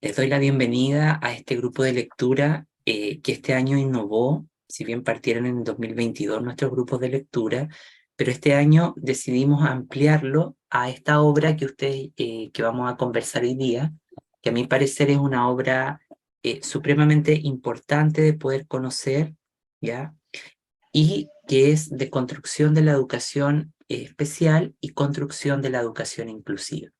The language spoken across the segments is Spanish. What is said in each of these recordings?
Les doy la bienvenida a este grupo de lectura que este año innovó, si bien partieron en el 2022 nuestros grupos de lectura, pero este año decidimos ampliarlo a esta obra que que vamos a conversar hoy día, que a mi parecer es una obra supremamente importante de poder conocer, ¿ya? Y que es de construcción de la educación especial y construcción de la educación inclusiva.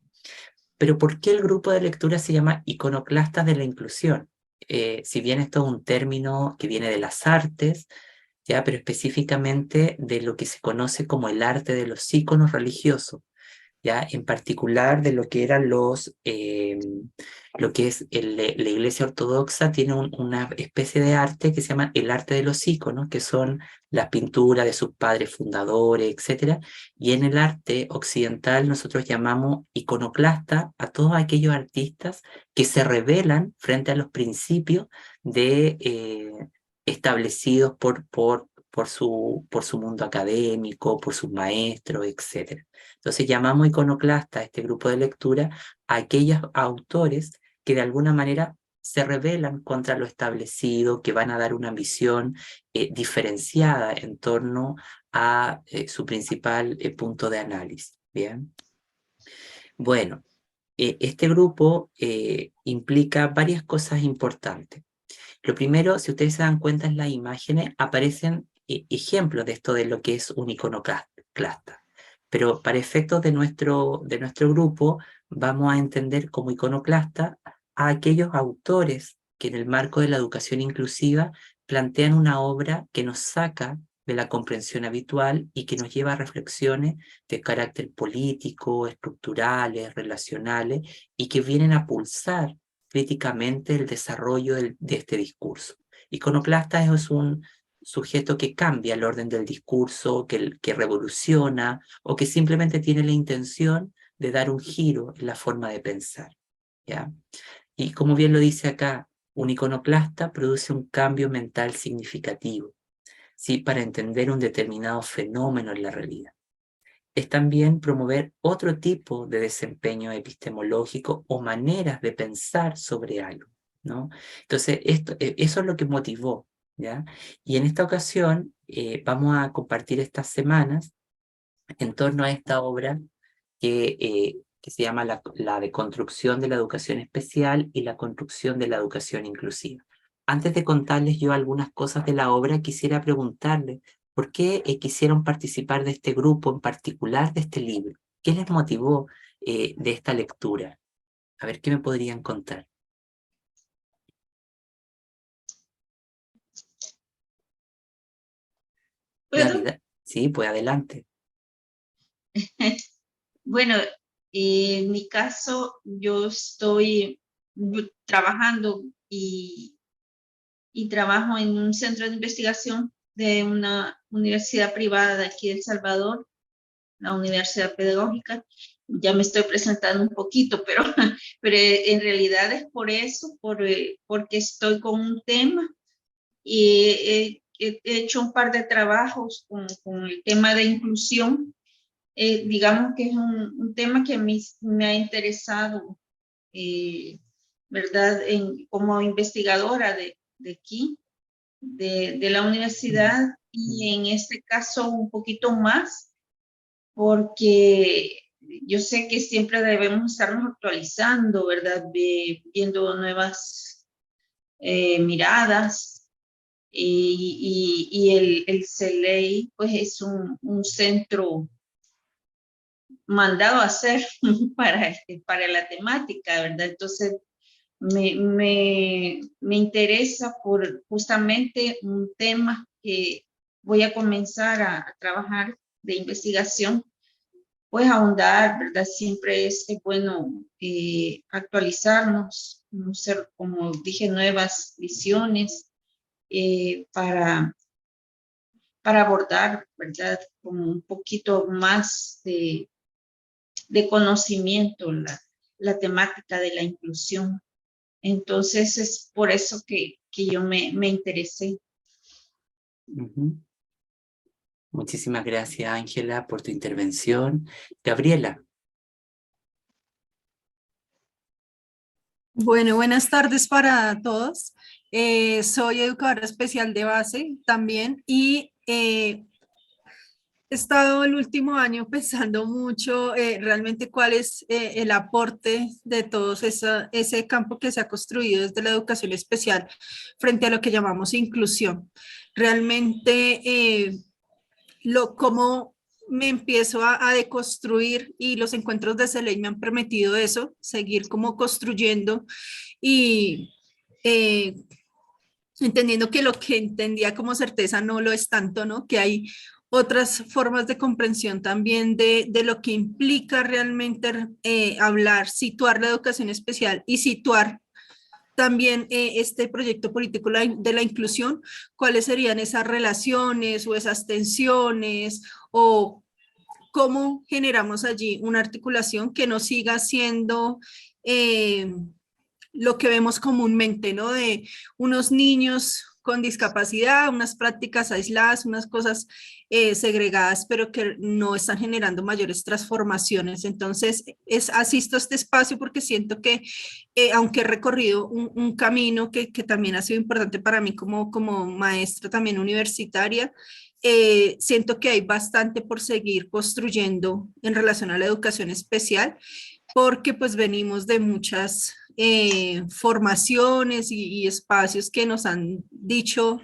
Pero ¿por qué el grupo de lectura se llama Iconoclastas de la Inclusión? Si bien esto es un término que viene de las artes, ya, pero específicamente de lo que se conoce como el arte de los íconos religiosos, ya, en particular de lo que eran lo que es la Iglesia Ortodoxa tiene una especie de arte que se llama el arte de los íconos, que son las pinturas de sus padres fundadores, etcétera. Y en el arte occidental nosotros llamamos iconoclasta a todos aquellos artistas que se rebelan frente a los principios establecidos por su mundo académico, por sus maestros, etcétera. Entonces llamamos iconoclasta a este grupo de lectura a aquellos autores que de alguna manera se rebelan contra lo establecido, que van a dar una visión diferenciada en torno a su principal punto de análisis. Bien, bueno, este grupo implica varias cosas importantes. Lo primero, si ustedes se dan cuenta en las imágenes, aparecen ejemplos de esto de lo que es un iconoclasta. Pero para efectos de nuestro grupo, vamos a entender como iconoclasta a aquellos autores que en el marco de la educación inclusiva plantean una obra que nos saca de la comprensión habitual y que nos lleva a reflexiones de carácter político, estructurales, relacionales, y que vienen a pulsar críticamente el desarrollo de este discurso. Iconoclasta es un sujeto que cambia el orden del discurso, que revoluciona o que simplemente tiene la intención de dar un giro en la forma de pensar, ¿ya? Y como bien lo dice acá, un iconoclasta produce un cambio mental significativo, ¿sí? Para entender un determinado fenómeno en la realidad. Es también promover otro tipo de desempeño epistemológico o maneras de pensar sobre algo, ¿no? Entonces, eso es lo que motivó, ¿ya? Y en esta ocasión vamos a compartir estas semanas en torno a esta obra que se llama la de construcción de la educación especial y la construcción de la educación inclusiva. Antes de contarles yo algunas cosas de la obra, quisiera preguntarles por qué quisieron participar de este grupo, en particular de este libro. ¿Qué les motivó de esta lectura? A ver, ¿qué me podrían contar? ¿Puedo? Sí, pues adelante. Bueno, en mi caso, yo estoy trabajando y trabajo en un centro de investigación de una universidad privada de aquí de El Salvador, la Universidad Pedagógica. Ya me estoy presentando un poquito, pero, pero en realidad es por eso, porque estoy con un tema y he hecho un par de trabajos con el tema de inclusión. Digamos que es un tema que a mí me ha interesado, eh, ¿verdad? Como investigadora de aquí, de la Mm, universidad, mm, y en este caso un poquito más, porque yo sé que siempre debemos estarnos actualizando, ¿verdad? Viendo nuevas miradas. Y el CELEI, pues es un centro mandado a hacer para la temática, ¿verdad? Entonces, me interesa por justamente un tema que voy a comenzar a trabajar de investigación, pues ahondar, ¿verdad? Siempre es bueno actualizarnos, conocer, como dije, nuevas visiones para abordar, ¿verdad? Como un poquito más de conocimiento la temática de la inclusión. Entonces es por eso que yo me interesé. ujú. Muchísimas gracias, Ángela, por tu intervención. Gabriela. Bueno, buenas tardes para todos. Soy educadora especial de base también y he estado el último año pensando mucho realmente cuál es el aporte de todo ese campo que se ha construido desde la educación especial frente a lo que llamamos inclusión. Realmente cómo me empiezo a deconstruir y los encuentros de Seley me han permitido eso, seguir como construyendo y eh, entendiendo que lo que entendía como certeza no lo es tanto, ¿no? Que hay otras formas de comprensión también de lo que implica realmente hablar, situar la educación especial y situar también este proyecto político de la inclusión, cuáles serían esas relaciones o esas tensiones o cómo generamos allí una articulación que no siga siendo lo que vemos comúnmente, ¿no? De unos niños con discapacidad, unas prácticas aisladas, unas cosas segregadas, pero que no están generando mayores transformaciones. Entonces, asisto a este espacio porque siento que, aunque he recorrido un camino que también ha sido importante para mí como maestra también universitaria, siento que hay bastante por seguir construyendo en relación a la educación especial, porque pues venimos de muchas formaciones y espacios que nos han dicho,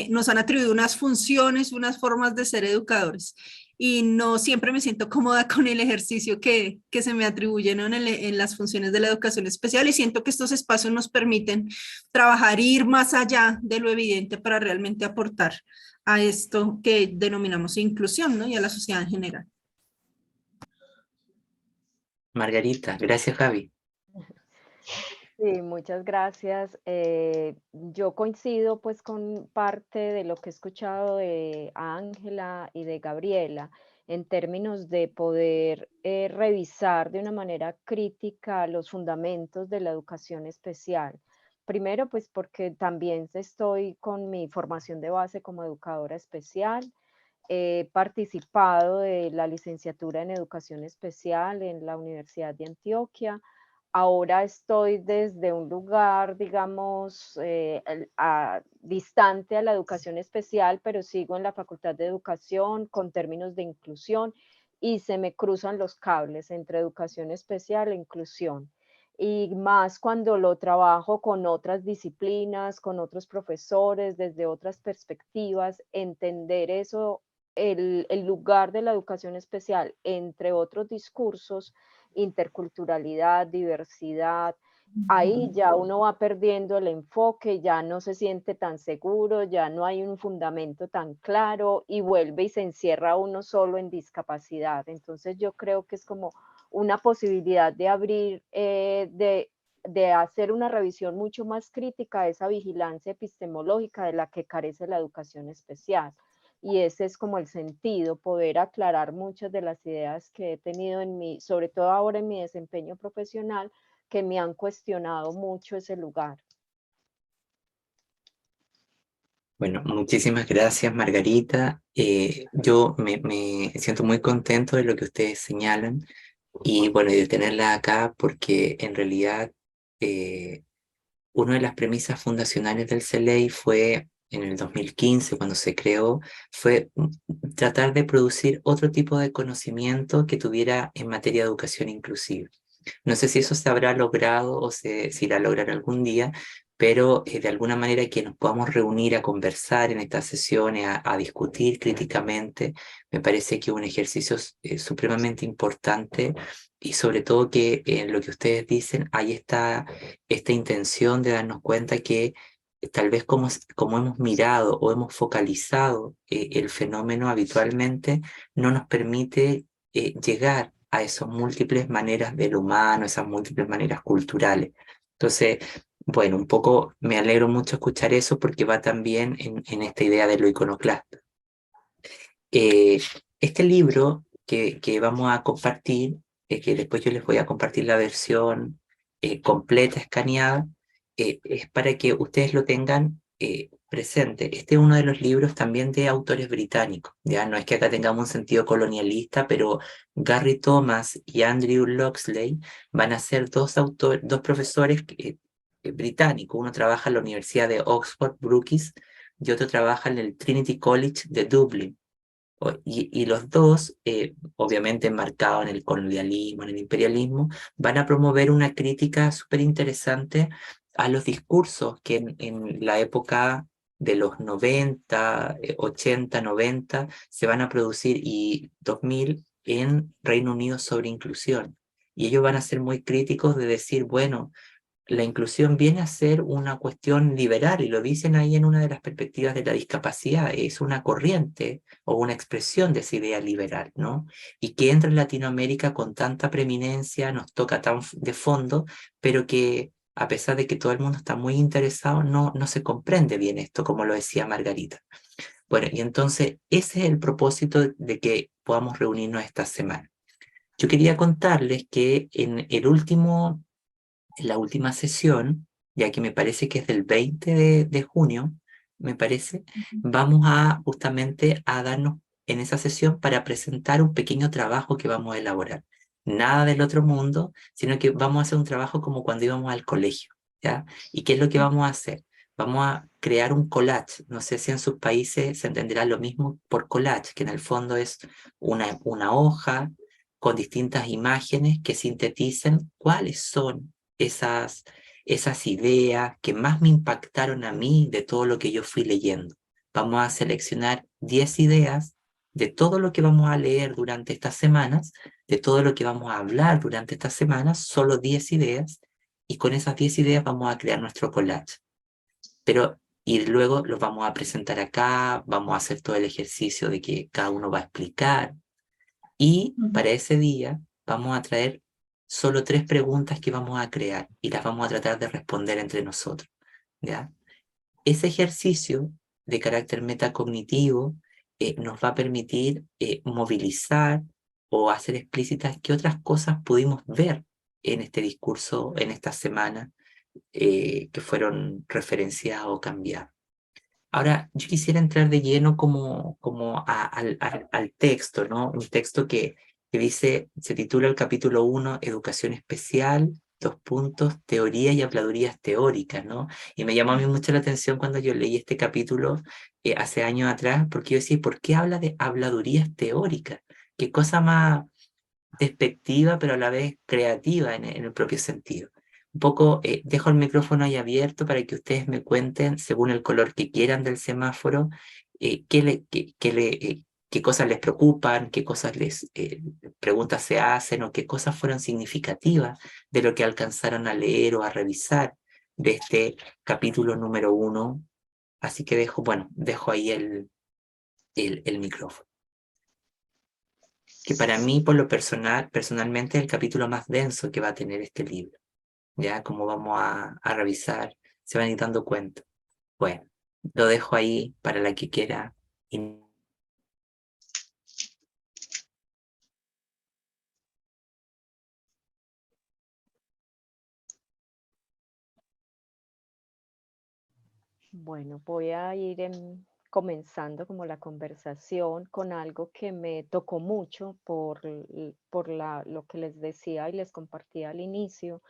nos han atribuido unas funciones, unas formas de ser educadores. Y no siempre me siento cómoda con el ejercicio que se me atribuye, ¿no? En las funciones de la educación especial, y siento que estos espacios nos permiten trabajar e ir más allá de lo evidente para realmente aportar a esto que denominamos inclusión, ¿no? Y a la sociedad en general. Margarita, gracias Javi. Sí, muchas gracias. Yo coincido pues con parte de lo que he escuchado de Ángela y de Gabriela en términos de poder revisar de una manera crítica los fundamentos de la educación especial. Primero, pues porque también estoy con mi formación de base como educadora especial. He participado de la licenciatura en educación especial en la Universidad de Antioquia. Ahora estoy desde un lugar, digamos, distante a la educación especial, pero sigo en la Facultad de Educación con términos de inclusión y se me cruzan los cables entre educación especial e inclusión. Y más cuando lo trabajo con otras disciplinas, con otros profesores, desde otras perspectivas, entender eso, el lugar de la educación especial, entre otros discursos, interculturalidad, diversidad, ahí ya uno va perdiendo el enfoque, ya no se siente tan seguro, ya no hay un fundamento tan claro y vuelve y se encierra uno solo en discapacidad. Entonces yo creo que es como una posibilidad de abrir, de hacer una revisión mucho más crítica de esa vigilancia epistemológica de la que carece la educación especial. Y ese es como el sentido, poder aclarar muchas de las ideas que he tenido en mi, sobre todo ahora en mi desempeño profesional, que me han cuestionado mucho ese lugar. Bueno, muchísimas gracias Margarita. Yo me siento muy contento de lo que ustedes señalan y bueno, y de tenerla acá porque en realidad una de las premisas fundacionales del CELEI fue en el 2015, cuando se creó, fue tratar de producir otro tipo de conocimiento que tuviera en materia de educación inclusiva. No sé si eso se habrá logrado o si irá a lograr algún día, pero de alguna manera que nos podamos reunir a conversar en estas sesiones, a discutir críticamente, me parece que es un ejercicio supremamente importante y sobre todo que en lo que ustedes dicen hay esta intención de darnos cuenta que tal vez como hemos mirado o hemos focalizado el fenómeno habitualmente, no nos permite llegar a esas múltiples maneras del humano, esas múltiples maneras culturales. Entonces, bueno, un poco me alegro mucho escuchar eso porque va también en esta idea de lo iconoclasta. Eh, este libro que vamos a compartir, que después yo les voy a compartir la versión completa, escaneada, es para que ustedes lo tengan presente. Este es uno de los libros también de autores británicos, ya no es que acá tengamos un sentido colonialista, pero Gary Thomas y Andrew Loxley van a ser dos profesores británicos. Uno trabaja en la Universidad de Oxford, Brookes, y otro trabaja en el Trinity College de Dublin. Y los dos, obviamente enmarcados en el colonialismo, en el imperialismo, van a promover una crítica súper interesante a los discursos que en la época de los 90, 80, 90 se van a producir y 2000 en Reino Unido sobre inclusión. Y ellos van a ser muy críticos de decir, bueno, la inclusión viene a ser una cuestión liberal, y lo dicen ahí en una de las perspectivas de la discapacidad, es una corriente o una expresión de esa idea liberal, ¿no? Y que entra en Latinoamérica con tanta preeminencia, nos toca tan de fondo, pero que a pesar de que todo el mundo está muy interesado, no se comprende bien esto, como lo decía Margarita. Bueno, y entonces ese es el propósito de que podamos reunirnos esta semana. Yo quería contarles que en la última sesión, ya que me parece que es del 20 de junio, me parece, vamos a justamente a darnos en esa sesión para presentar un pequeño trabajo que vamos a elaborar. Nada del otro mundo, sino que vamos a hacer un trabajo como cuando íbamos al colegio, ¿ya? ¿Y qué es lo que vamos a hacer? Vamos a crear un collage. No sé si en sus países se entenderá lo mismo por collage, que en el fondo es una hoja con distintas imágenes que sintetizan cuáles son esas ideas que más me impactaron a mí de todo lo que yo fui leyendo. Vamos a seleccionar 10 ideas de todo lo que vamos a leer durante estas semanas, de todo lo que vamos a hablar durante estas semanas, solo 10 ideas, y con esas 10 ideas vamos a crear nuestro collage. Y luego los vamos a presentar acá, vamos a hacer todo el ejercicio de que cada uno va a explicar, y para ese día vamos a traer solo 3 preguntas que vamos a crear y las vamos a tratar de responder entre nosotros, ¿ya? Ese ejercicio de carácter metacognitivo nos va a permitir movilizar o hacer explícitas qué otras cosas pudimos ver en este discurso, en esta semana, que fueron referenciadas o cambiadas. Ahora, yo quisiera entrar de lleno al texto, ¿no? Un texto que dice, se titula el capítulo 1, Educación Especial, Teoría y habladurías teóricas, ¿no? Y me llamó a mí mucho la atención cuando yo leí este capítulo hace años atrás, porque yo decía, ¿por qué habla de habladurías teóricas? Qué cosa más despectiva, pero a la vez creativa en el propio sentido. Un poco, dejo el micrófono ahí abierto para que ustedes me cuenten, según el color que quieran del semáforo, qué cosas les preocupan, qué cosas preguntas se hacen, o qué cosas fueron significativas de lo que alcanzaron a leer o a revisar de este capítulo número 1. Así que dejo ahí el micrófono, que para mí, por lo personal, personalmente, es el capítulo más denso que va a tener este libro. Ya, como vamos a revisar, se van a ir dando cuenta. Bueno, lo dejo ahí para la que quiera. Bueno, voy a ir comenzando como la conversación con algo que me tocó mucho por lo que les decía y les compartía al inicio,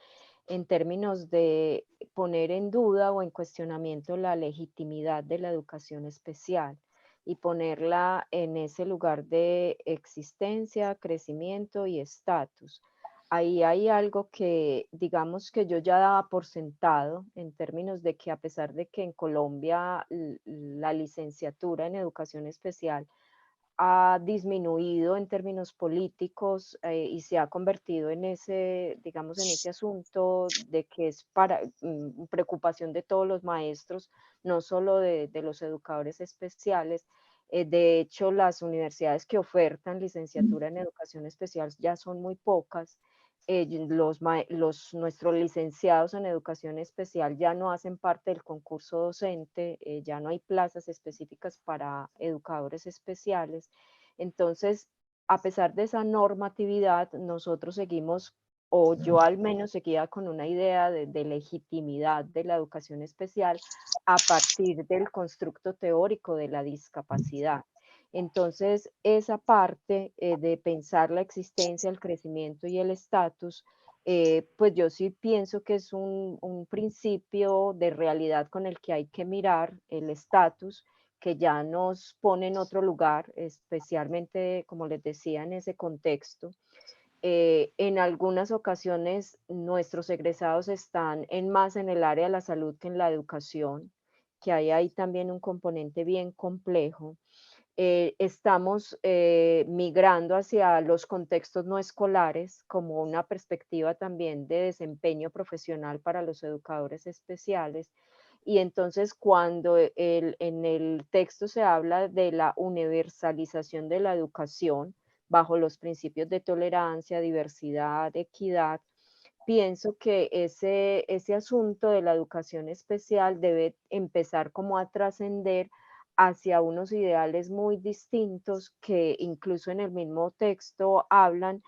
en términos de poner en duda o en cuestionamiento la legitimidad de la educación especial y ponerla en ese lugar de existencia, crecimiento y estatus. Ahí hay algo que, digamos, que yo ya daba por sentado en términos de que, a pesar de que en Colombia la licenciatura en educación especial ha disminuido en términos políticos, y se ha convertido en ese, digamos, en ese asunto de que es para preocupación de todos los maestros, no solo de los educadores especiales. De hecho, las universidades que ofertan licenciatura en educación especial ya son muy pocas. Nuestros licenciados en educación especial ya no hacen parte del concurso docente, ya no hay plazas específicas para educadores especiales. Entonces, a pesar de esa normatividad, nosotros seguimos o yo al menos seguía con una idea de legitimidad de la educación especial a partir del constructo teórico de la discapacidad. Entonces, esa parte de pensar la existencia, el crecimiento y el estatus, pues yo sí pienso que es un principio de realidad con el que hay que mirar el estatus, que ya nos pone en otro lugar, especialmente, como les decía, en ese contexto. En algunas ocasiones nuestros egresados están más en el área de la salud que en la educación, que hay ahí también un componente bien complejo. Estamos migrando hacia los contextos no escolares como una perspectiva también de desempeño profesional para los educadores especiales. Y entonces cuando en el texto se habla de la universalización de la educación bajo los principios de tolerancia, diversidad, equidad, pienso que ese asunto de la educación especial debe empezar como a trascender hacia unos ideales muy distintos que incluso en el mismo texto hablan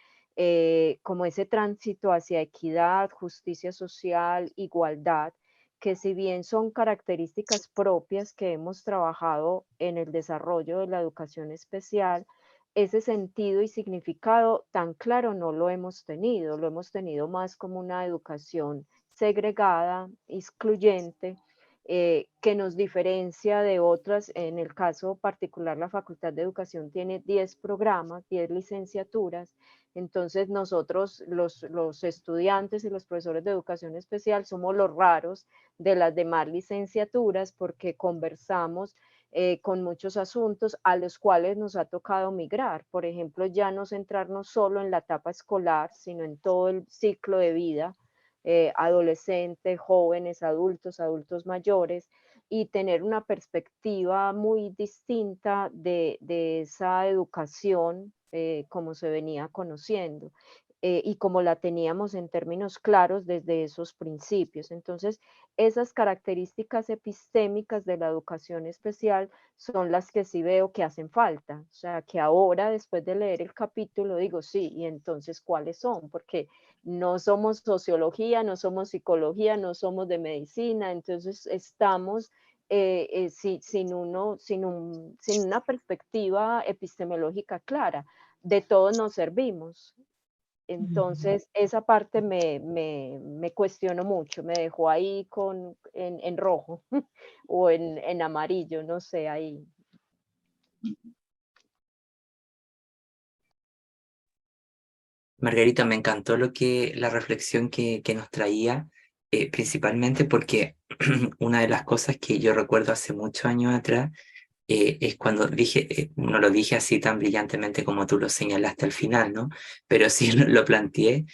como ese tránsito hacia equidad, justicia social, igualdad, que si bien son características propias que hemos trabajado en el desarrollo de la educación especial, ese sentido y significado tan claro no lo hemos tenido más como una educación segregada, excluyente, que nos diferencia de otras. En el caso particular, la Facultad de Educación tiene 10 programas, 10 licenciaturas. Entonces nosotros, los estudiantes y los profesores de educación especial, somos los raros de las demás licenciaturas porque conversamos con muchos asuntos a los cuales nos ha tocado migrar. Por ejemplo, ya no centrarnos solo en la etapa escolar, sino en todo el ciclo de vida, adolescentes, jóvenes, adultos, adultos mayores, y tener una perspectiva muy distinta de esa educación como se venía conociendo. Y como la teníamos en términos claros desde esos principios. Entonces, esas características epistémicas de la educación especial son las que sí veo que hacen falta. O sea, que ahora, después de leer el capítulo, digo, sí, y entonces, ¿cuáles son? Porque no somos sociología, no somos psicología, no somos de medicina, entonces estamos sin una perspectiva epistemológica clara. De todos nos servimos. Entonces, esa parte me cuestionó mucho, me dejó ahí en rojo o en amarillo, no sé, ahí. Margarita, me encantó la reflexión que nos traía, principalmente porque una de las cosas que yo recuerdo hace muchos años atrás es cuando dije, no lo dije así tan brillantemente como tú lo señalaste al final, ¿no? Pero sí lo planteé.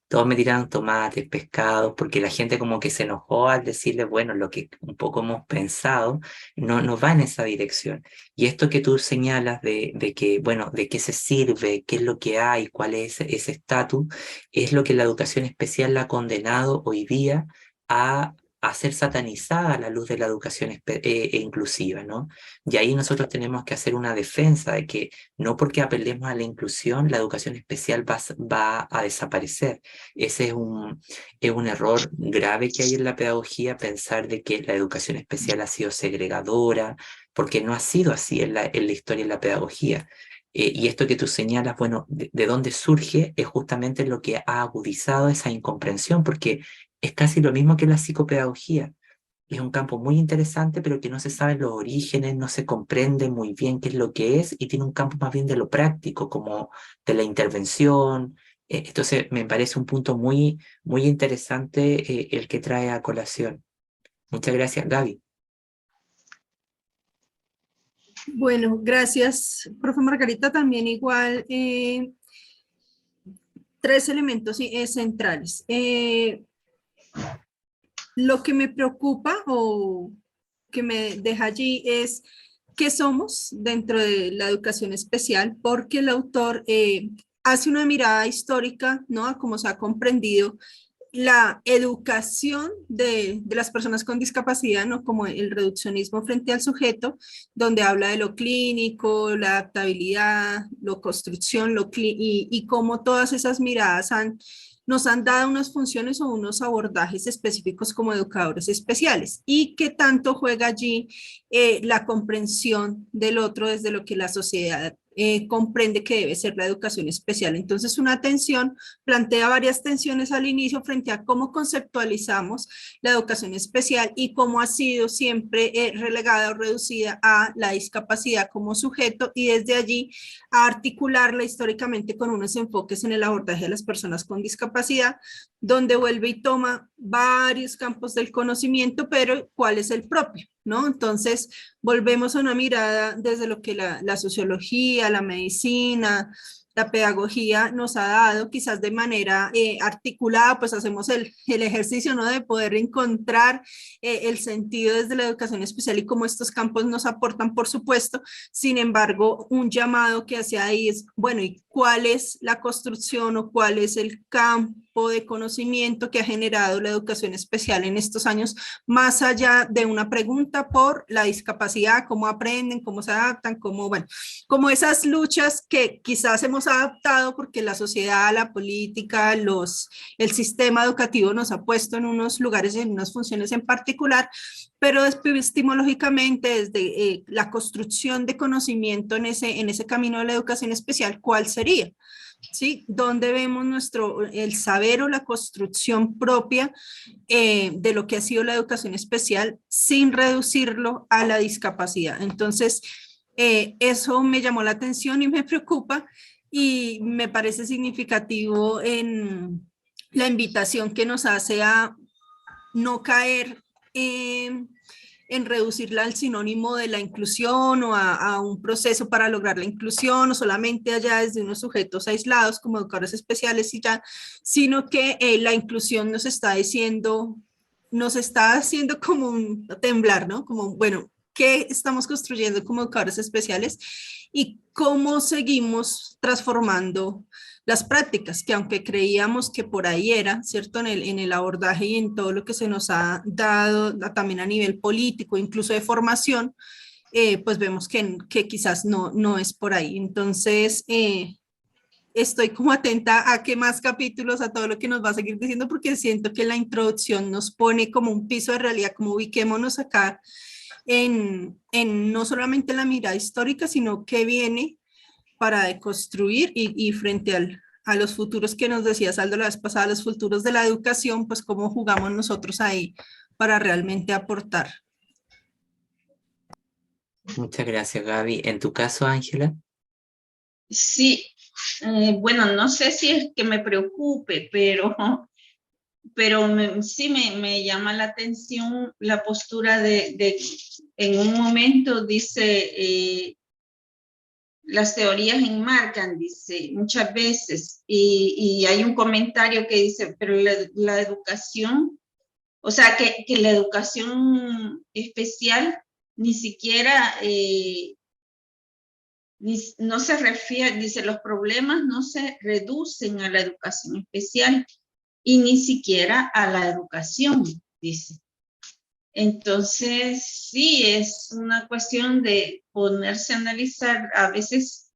Todos me tiraron tomates, pescados, porque la gente como que se enojó al decirle, bueno, lo que un poco hemos pensado no va en esa dirección. Y esto que tú señalas de que, bueno, de qué se sirve, qué es lo que hay, cuál es ese estatus, es lo que la educación especial la ha condenado hoy día a ser satanizada a la luz de la educación inclusiva, ¿no? Y ahí nosotros tenemos que hacer una defensa de que no porque apelemos a la inclusión, la educación especial va a desaparecer. Ese es un error grave que hay en la pedagogía, pensar de que la educación especial ha sido segregadora, porque no ha sido así en la historia de la pedagogía. Y esto que tú señalas, bueno, de dónde surge es justamente lo que ha agudizado esa incomprensión, porque es casi lo mismo que la psicopedagogía. Es un campo muy interesante, pero que no se saben los orígenes, no se comprende muy bien qué es lo que es, y tiene un campo más bien de lo práctico, como de la intervención. Entonces, me parece un punto muy interesante el que trae a colación. Muchas gracias, Gaby. Bueno, gracias, profe Margarita. También igual, tres elementos centrales. Lo que me preocupa o que me deja allí es qué somos dentro de la educación especial, porque el autor hace una mirada histórica, ¿no? A cómo se ha comprendido la educación de las personas con discapacidad, ¿no? Como el reduccionismo frente al sujeto, donde habla de lo clínico, la adaptabilidad, lo construcción, y cómo todas esas miradas han nos han dado unas funciones o unos abordajes específicos como educadores especiales y qué tanto juega allí la comprensión del otro desde lo que la sociedad comprende que debe ser la educación especial. Entonces, una tensión plantea varias tensiones al inicio frente a cómo conceptualizamos la educación especial y cómo ha sido siempre relegada o reducida a la discapacidad como sujeto y desde allí a articularla históricamente con unos enfoques en el abordaje de las personas con discapacidad, donde vuelve y toma varios campos del conocimiento, pero ¿cuál es el propio? ¿No? Entonces, volvemos a una mirada desde lo que la sociología, la medicina, la pedagogía nos ha dado, quizás de manera articulada, pues hacemos el ejercicio, ¿no? De poder encontrar el sentido desde la educación especial y cómo estos campos nos aportan, por supuesto. Sin embargo, un llamado que hacia ahí es, bueno, ¿y cuál es la construcción o cuál es el campo de conocimiento que ha generado la educación especial en estos años, más allá de una pregunta por la discapacidad, cómo aprenden, cómo se adaptan, cómo, bueno, como esas luchas que quizás hemos adaptado porque la sociedad, la política, el sistema educativo nos ha puesto en unos lugares, en unas funciones en particular, pero epistemológicamente desde la construcción de conocimiento en ese camino de la educación especial, ¿cuál sería? ¿Sí? ¿Dónde vemos el saber o la construcción propia de lo que ha sido la educación especial sin reducirlo a la discapacidad? Entonces, eso me llamó la atención y me preocupa y me parece significativo en la invitación que nos hace a no caer en reducirla al sinónimo de la inclusión o a un proceso para lograr la inclusión o solamente allá desde unos sujetos aislados como educadores especiales y ya, sino que la inclusión nos está haciendo como un temblar, ¿no? Como, bueno, ¿qué estamos construyendo como educadores especiales y cómo seguimos transformando las prácticas, que aunque creíamos que por ahí era, ¿cierto? En el abordaje y en todo lo que se nos ha dado también a nivel político, incluso de formación, pues vemos que quizás no es por ahí. Entonces, estoy como atenta a qué más capítulos, a todo lo que nos va a seguir diciendo, porque siento que la introducción nos pone como un piso de realidad, como ubiquémonos acá en no solamente la mirada histórica, sino qué viene para deconstruir y frente a los futuros que nos decía Saldo la vez pasada, los futuros de la educación, pues cómo jugamos nosotros ahí para realmente aportar. Muchas gracias, Gaby. ¿En tu caso, Ángela? Sí, bueno, no sé si es que me preocupe, pero sí me llama la atención la postura de en un momento dice, las teorías enmarcan, dice, muchas veces, y hay un comentario que dice, pero la educación, o sea, que la educación especial ni siquiera no se refiere, dice, los problemas no se reducen a la educación especial y ni siquiera a la educación, dice. Entonces, sí, es una cuestión de ponerse a analizar a veces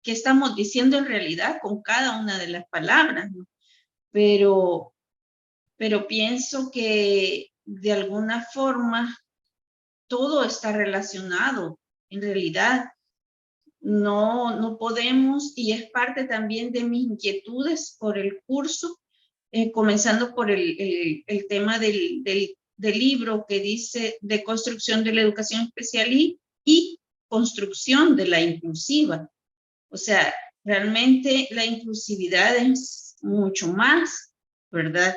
qué estamos diciendo en realidad con cada una de las palabras, ¿no? Pero pienso que de alguna forma todo está relacionado en realidad. No podemos, y es parte también de mis inquietudes por el curso, comenzando por el tema del libro que dice de construcción de la educación especial y construcción de la inclusiva. O sea, realmente la inclusividad es mucho más, ¿verdad?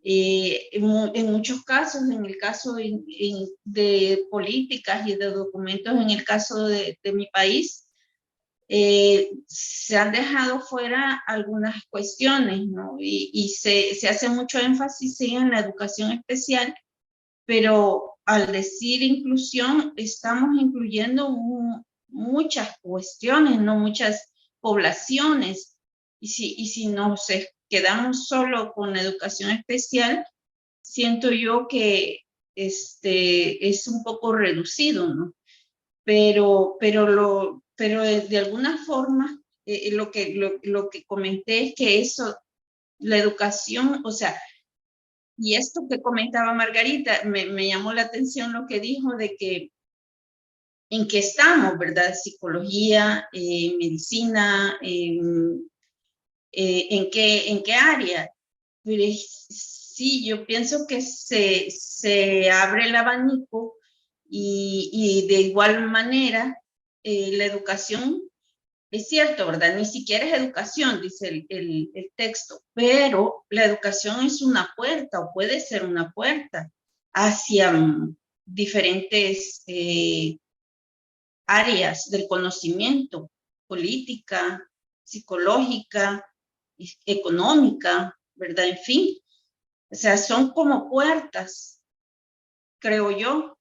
En muchos casos, en el caso de políticas y de documentos, en el caso de mi país, se han dejado fuera algunas cuestiones, ¿no? Y se hace mucho énfasis en la educación especial, pero al decir inclusión, estamos incluyendo muchas cuestiones, ¿no? Muchas poblaciones. Y si nos quedamos solo con la educación especial, siento yo que es un poco reducido, ¿no? Pero de alguna forma, lo que comenté es que eso la educación, o sea, y esto que comentaba Margarita, me llamó la atención lo que dijo de que en qué estamos, ¿verdad? Psicología, medicina, ¿en qué área? Pero sí, yo pienso que se abre el abanico y de igual manera la educación, es cierto, ¿verdad? Ni siquiera es educación, dice el texto, pero la educación es una puerta o puede ser una puerta hacia diferentes áreas del conocimiento, política, psicológica, económica, ¿verdad? En fin, o sea, son como puertas, creo yo,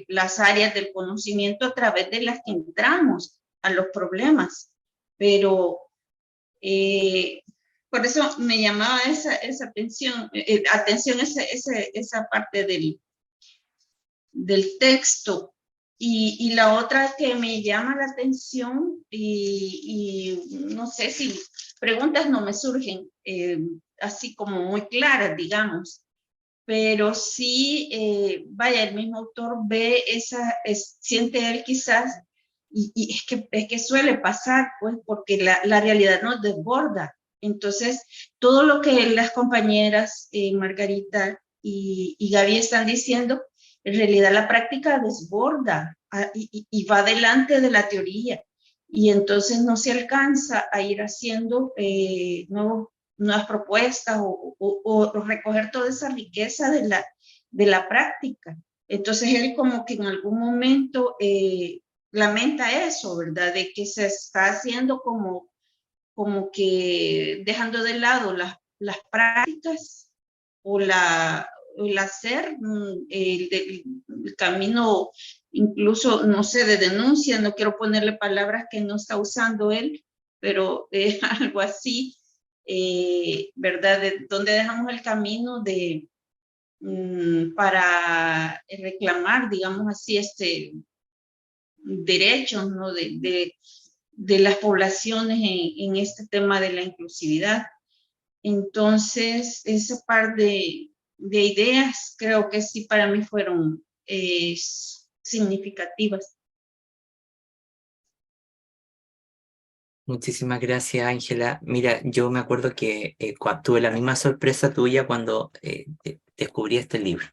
las áreas del conocimiento a través de las que entramos a los problemas. Pero por eso me llamaba esa atención esa parte del texto. Y la otra que me llama la atención, y no sé si preguntas no me surgen así como muy claras, digamos, pero sí, vaya, el mismo autor ve siente él quizás, y es que suele pasar, pues, porque la realidad nos desborda. Entonces, todo lo que las compañeras Margarita y Gaby están diciendo, en realidad la práctica desborda y va delante de la teoría. Y entonces no se alcanza a ir haciendo nuevas propuestas o recoger toda esa riqueza de la práctica. Entonces él como que en algún momento lamenta eso, ¿verdad? De que se está haciendo como que dejando de lado las prácticas o el hacer, el camino incluso, no sé, de denuncia, no quiero ponerle palabras que no está usando él, pero algo así, ¿verdad? Donde dejamos el camino para reclamar, digamos así, derechos, ¿no? de las poblaciones en este tema de la inclusividad. Entonces, ese par de ideas creo que sí para mí fueron significativas. Muchísimas gracias, Ángela. Mira, yo me acuerdo que tuve la misma sorpresa tuya cuando descubrí este libro.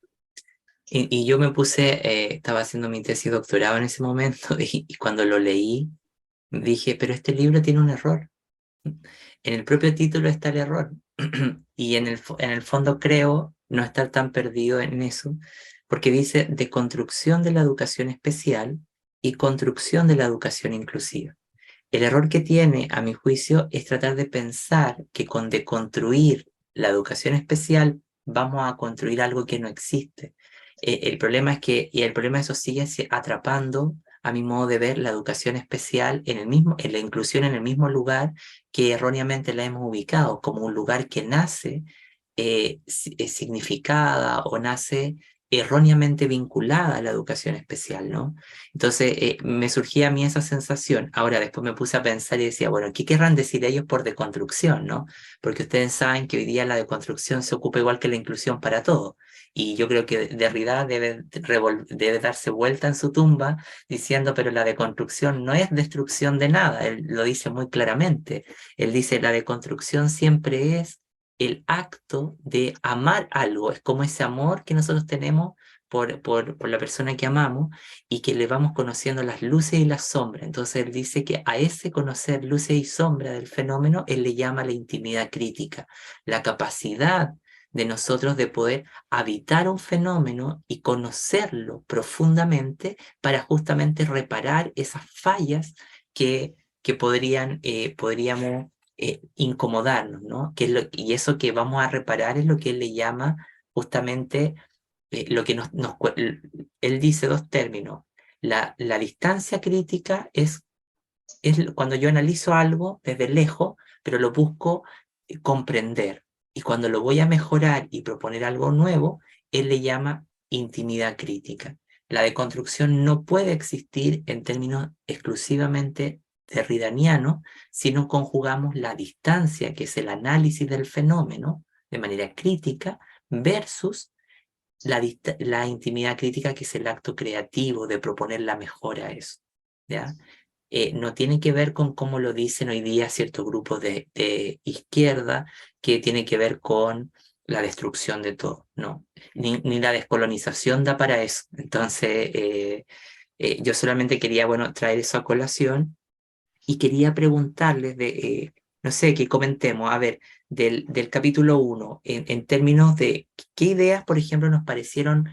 Y yo me estaba haciendo mi tesis de doctorado en ese momento y cuando lo leí dije, pero este libro tiene un error. En el propio título está el error y en el fondo creo no estar tan perdido en eso porque dice deconstrucción de la educación especial y construcción de la educación inclusiva. El error que tiene, a mi juicio, es tratar de pensar que con deconstruir la educación especial vamos a construir algo que no existe. El problema es que, y el problema eso sigue atrapando, a mi modo de ver, la educación especial en la inclusión en el mismo lugar que erróneamente la hemos ubicado, como un lugar que nace significada o nace erróneamente vinculada a la educación especial, ¿no? Entonces me surgía a mí esa sensación. Ahora después me puse a pensar y decía, bueno, ¿qué querrán decir ellos por deconstrucción, no? Porque ustedes saben que hoy día la deconstrucción se ocupa igual que la inclusión para todo. Y yo creo que Derrida debe darse vuelta en su tumba diciendo, pero la deconstrucción no es destrucción de nada. Él lo dice muy claramente. Él dice, la deconstrucción siempre es el acto de amar algo, es como ese amor que nosotros tenemos por la persona que amamos y que le vamos conociendo las luces y las sombras. Entonces él dice que a ese conocer luces y sombras del fenómeno, él le llama la intimidad crítica, la capacidad de nosotros de poder habitar un fenómeno y conocerlo profundamente para justamente reparar esas fallas que podríamos incomodarnos, ¿no? Y eso que vamos a reparar es lo que él le llama justamente lo que él dice dos términos. La distancia crítica es cuando yo analizo algo desde lejos, pero lo busco comprender. Y cuando lo voy a mejorar y proponer algo nuevo, él le llama intimidad crítica. La deconstrucción no puede existir en términos exclusivamente derridaniano si no conjugamos la distancia, que es el análisis del fenómeno de manera crítica, versus la intimidad crítica, que es el acto creativo de proponer la mejora a eso, ¿ya? No tiene que ver con cómo lo dicen hoy día ciertos grupos de izquierda, que tiene que ver con la destrucción de todo, no, ni la descolonización da para eso. Entonces, yo solamente quería, bueno, traer eso a colación y quería preguntarles no sé, que comentemos, a ver, del capítulo 1, en términos de qué ideas, por ejemplo, nos parecieron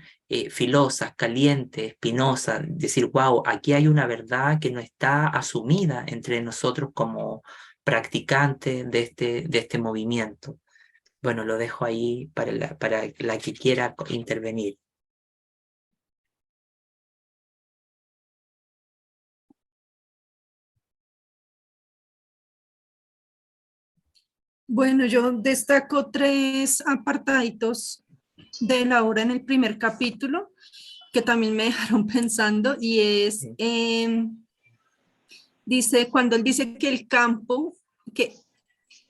filosas, calientes, espinosas, decir, wow, aquí hay una verdad que no está asumida entre nosotros como practicantes de este movimiento. Bueno, lo dejo ahí para la que quiera intervenir. Bueno, yo destaco 3 apartaditos de la obra en el primer capítulo que también me dejaron pensando, y es, dice, cuando él dice que el campo, que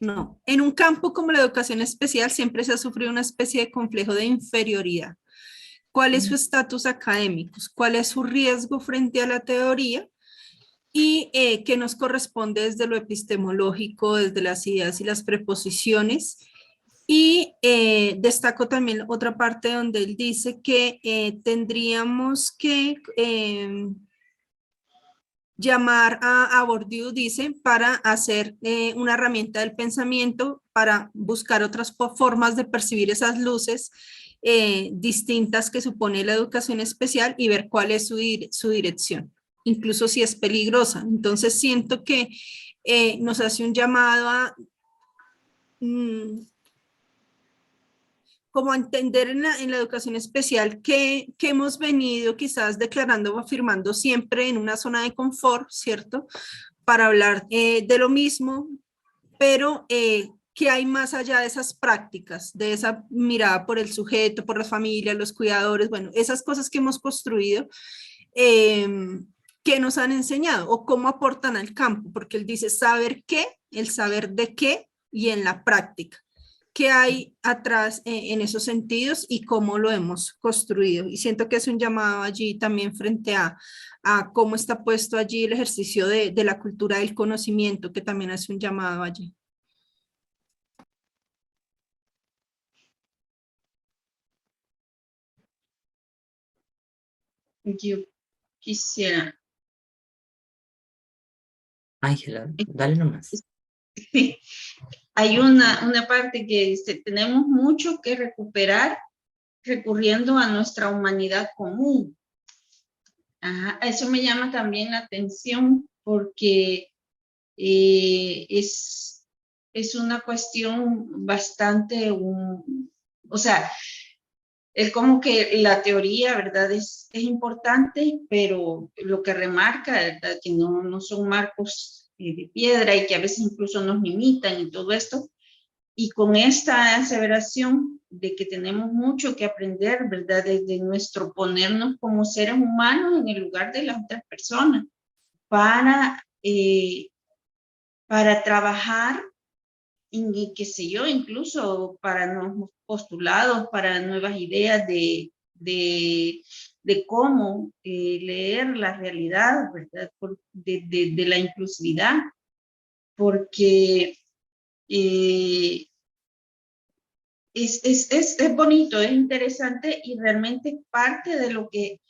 no, en un campo como la educación especial siempre se ha sufrido una especie de complejo de inferioridad. ¿Cuál es su estatus académico? ¿Cuál es su riesgo frente a la teoría? Y qué nos corresponde desde lo epistemológico, desde las ideas y las preposiciones. Y destaco también otra parte donde él dice que tendríamos que llamar a Bourdieu, dice, para hacer una herramienta del pensamiento, para buscar otras formas de percibir esas luces distintas que supone la educación especial y ver cuál es su dirección, incluso si es peligrosa. Entonces siento que nos hace un llamado a como entender en la educación especial que hemos venido quizás declarando o afirmando siempre en una zona de confort, ¿cierto? Para hablar de lo mismo, pero que hay más allá de esas prácticas, de esa mirada por el sujeto, por la familia, los cuidadores, bueno, esas cosas que hemos construido, que nos han enseñado o cómo aportan al campo, porque él dice saber qué, el saber de qué y en la práctica. ¿Qué hay atrás en esos sentidos y cómo lo hemos construido? Y siento que es un llamado allí también frente a cómo está puesto allí el ejercicio de la cultura del conocimiento, que también hace un llamado allí. Yo quisiera. Ángela, dale nomás. Hay una parte que dice, tenemos mucho que recuperar recurriendo a nuestra humanidad común. Ajá, eso me llama también la atención porque es una cuestión bastante, o sea, es como que la teoría, ¿verdad? Es importante, pero lo que remarca, ¿verdad? Que no son marcos de piedra y que a veces incluso nos limitan y todo esto. Y con esta aseveración de que tenemos mucho que aprender, ¿verdad? Desde nuestro ponernos como seres humanos en el lugar de las otras personas para trabajar y qué sé yo, incluso para nuevos postulados, para nuevas ideas de cómo leer la realidad, ¿verdad? De la inclusividad, porque es bonito, es interesante y realmente parte de lo que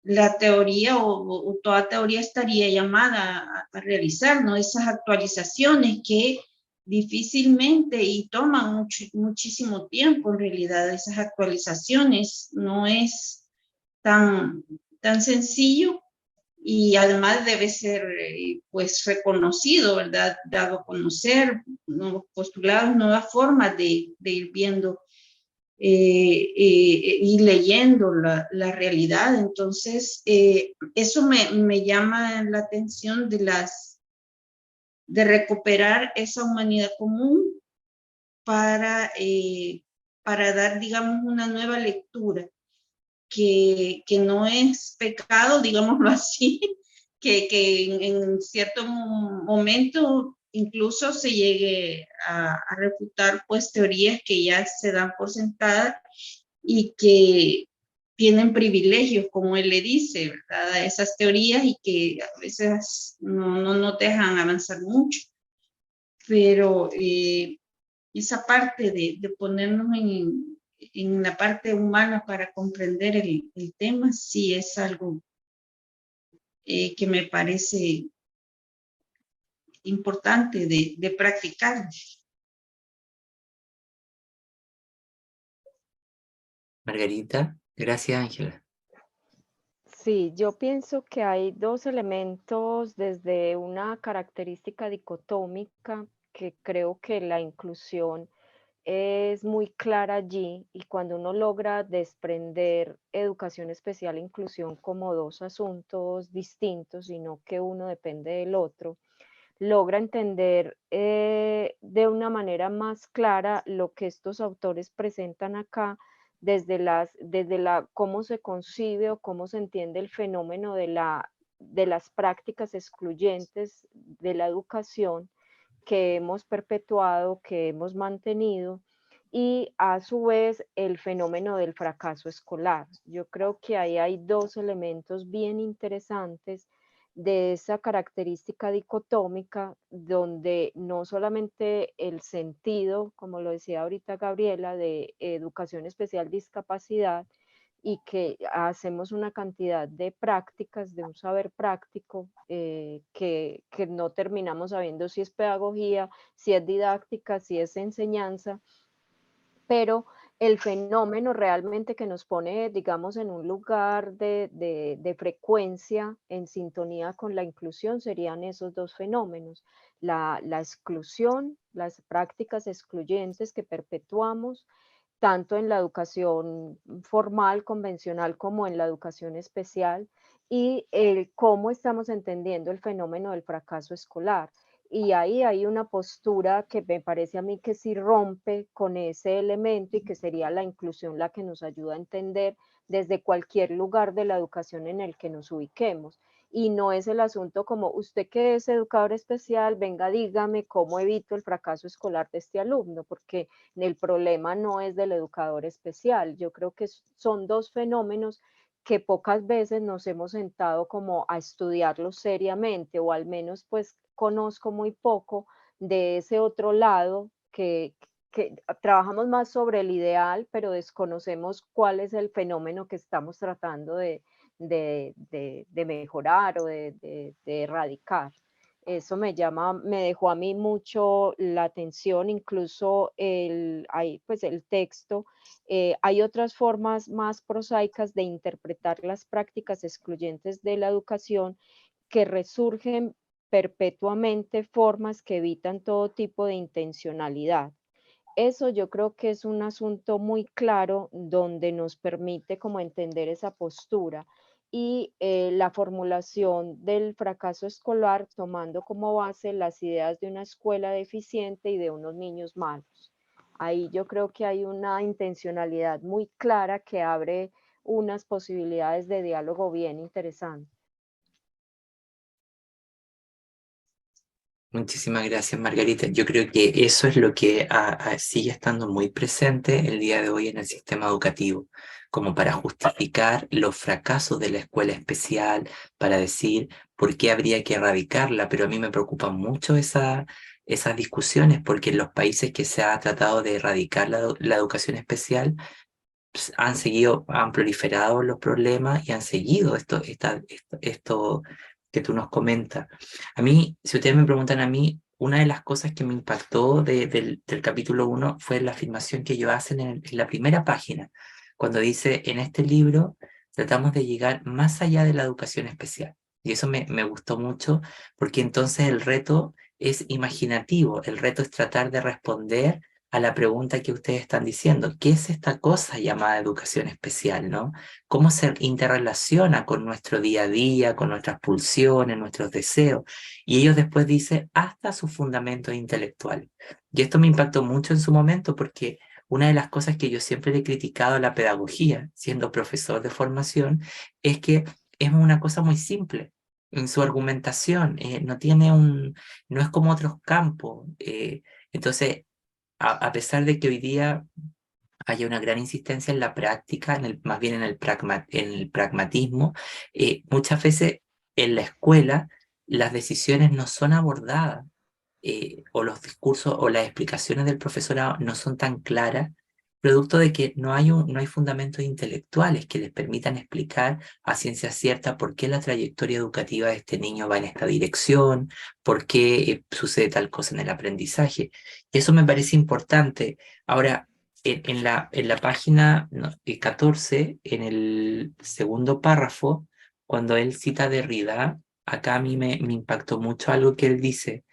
la teoría o toda teoría estaría llamada a realizar, ¿no? Esas actualizaciones que difícilmente y toman muchísimo tiempo en realidad, esas actualizaciones no es tan sencillo y además debe ser pues reconocido, ¿verdad? Dado a conocer nuevos postulados, nuevas formas de ir viendo y leyendo la realidad. Entonces, eso me llama la atención de recuperar esa humanidad común para dar, digamos, una nueva lectura, que no es pecado, digámoslo así, que en cierto momento incluso se llegue a refutar pues teorías que ya se dan por sentadas y que tienen privilegios, como él le dice, ¿verdad? A esas teorías y que a veces no dejan avanzar mucho. Pero esa parte de ponernos en la parte humana para comprender el tema, sí es algo que me parece importante de practicar. Margarita, gracias Ángela. Sí, yo pienso que hay dos elementos desde una característica dicotómica que creo que la inclusión es muy clara allí y cuando uno logra desprender educación especial e inclusión como dos asuntos distintos y no que uno depende del otro, logra entender de una manera más clara lo que estos autores presentan acá desde cómo se concibe o cómo se entiende el fenómeno de las prácticas excluyentes de la educación que hemos perpetuado, que hemos mantenido, y a su vez el fenómeno del fracaso escolar. Yo creo que ahí hay dos elementos bien interesantes de esa característica dicotómica, donde no solamente el sentido, como lo decía ahorita Gabriela, de educación especial discapacidad, y que hacemos una cantidad de prácticas, de un saber práctico, que no terminamos sabiendo si es pedagogía, si es didáctica, si es enseñanza, pero el fenómeno realmente que nos pone, digamos, en un lugar de frecuencia, en sintonía con la inclusión, serían esos dos fenómenos, la exclusión, las prácticas excluyentes que perpetuamos, tanto en la educación formal, convencional, como en la educación especial, y cómo estamos entendiendo el fenómeno del fracaso escolar. Y ahí hay una postura que me parece a mí que sí rompe con ese elemento y que sería la inclusión la que nos ayuda a entender desde cualquier lugar de la educación en el que nos ubiquemos. Y no es el asunto como usted que es educador especial, venga, dígame cómo evito el fracaso escolar de este alumno, porque el problema no es del educador especial. Yo creo que son dos fenómenos que pocas veces nos hemos sentado como a estudiarlos seriamente, o al menos pues conozco muy poco de ese otro lado que trabajamos más sobre el ideal, pero desconocemos cuál es el fenómeno que estamos tratando de mejorar o de erradicar. Eso me dejó a mí mucho la atención, incluso pues el texto. Hay otras formas más prosaicas de interpretar las prácticas excluyentes de la educación que resurgen perpetuamente, formas que evitan todo tipo de intencionalidad. Eso yo creo que es un asunto muy claro donde nos permite como entender esa postura y la formulación del fracaso escolar tomando como base las ideas de una escuela deficiente y de unos niños malos. Ahí yo creo que hay una intencionalidad muy clara que abre unas posibilidades de diálogo bien interesantes. Muchísimas gracias, Margarita. Yo creo que eso es lo que sigue estando muy presente el día de hoy en el sistema educativo, como para justificar los fracasos de la escuela especial, para decir por qué habría que erradicarla, pero a mí me preocupan mucho esas discusiones, porque en los países que se ha tratado de erradicar la educación especial, pues, han proliferado los problemas y han seguido esto que tú nos comentas. A mí, si ustedes me preguntan a mí, una de las cosas que me impactó del capítulo 1 fue la afirmación que ellos hacen en la primera página, cuando dice, en este libro tratamos de llegar más allá de la educación especial. Y eso me gustó mucho, porque entonces el reto es imaginativo, el reto es tratar de responder a la pregunta que ustedes están diciendo. ¿Qué es esta cosa llamada educación especial, no? ¿Cómo se interrelaciona con nuestro día a día, con nuestras pulsiones, nuestros deseos? Y ellos después dicen hasta sus fundamentos intelectuales. Y esto me impactó mucho en su momento porque una de las cosas que yo siempre le he criticado a la pedagogía, siendo profesor de formación, es que es una cosa muy simple. en su argumentación, no es como otros campos. Entonces, a pesar de que hoy día haya una gran insistencia en la práctica, más bien en el pragmatismo, muchas veces en la escuela las decisiones no son abordadas, o los discursos o las explicaciones del profesorado no son tan claras, producto de que no hay fundamentos intelectuales que les permitan explicar a ciencia cierta por qué la trayectoria educativa de este niño va en esta dirección, por qué sucede tal cosa en el aprendizaje. Y eso me parece importante. Ahora, en la página 14, en el segundo párrafo, cuando él cita a Derrida, acá a mí me impactó mucho algo que él dice.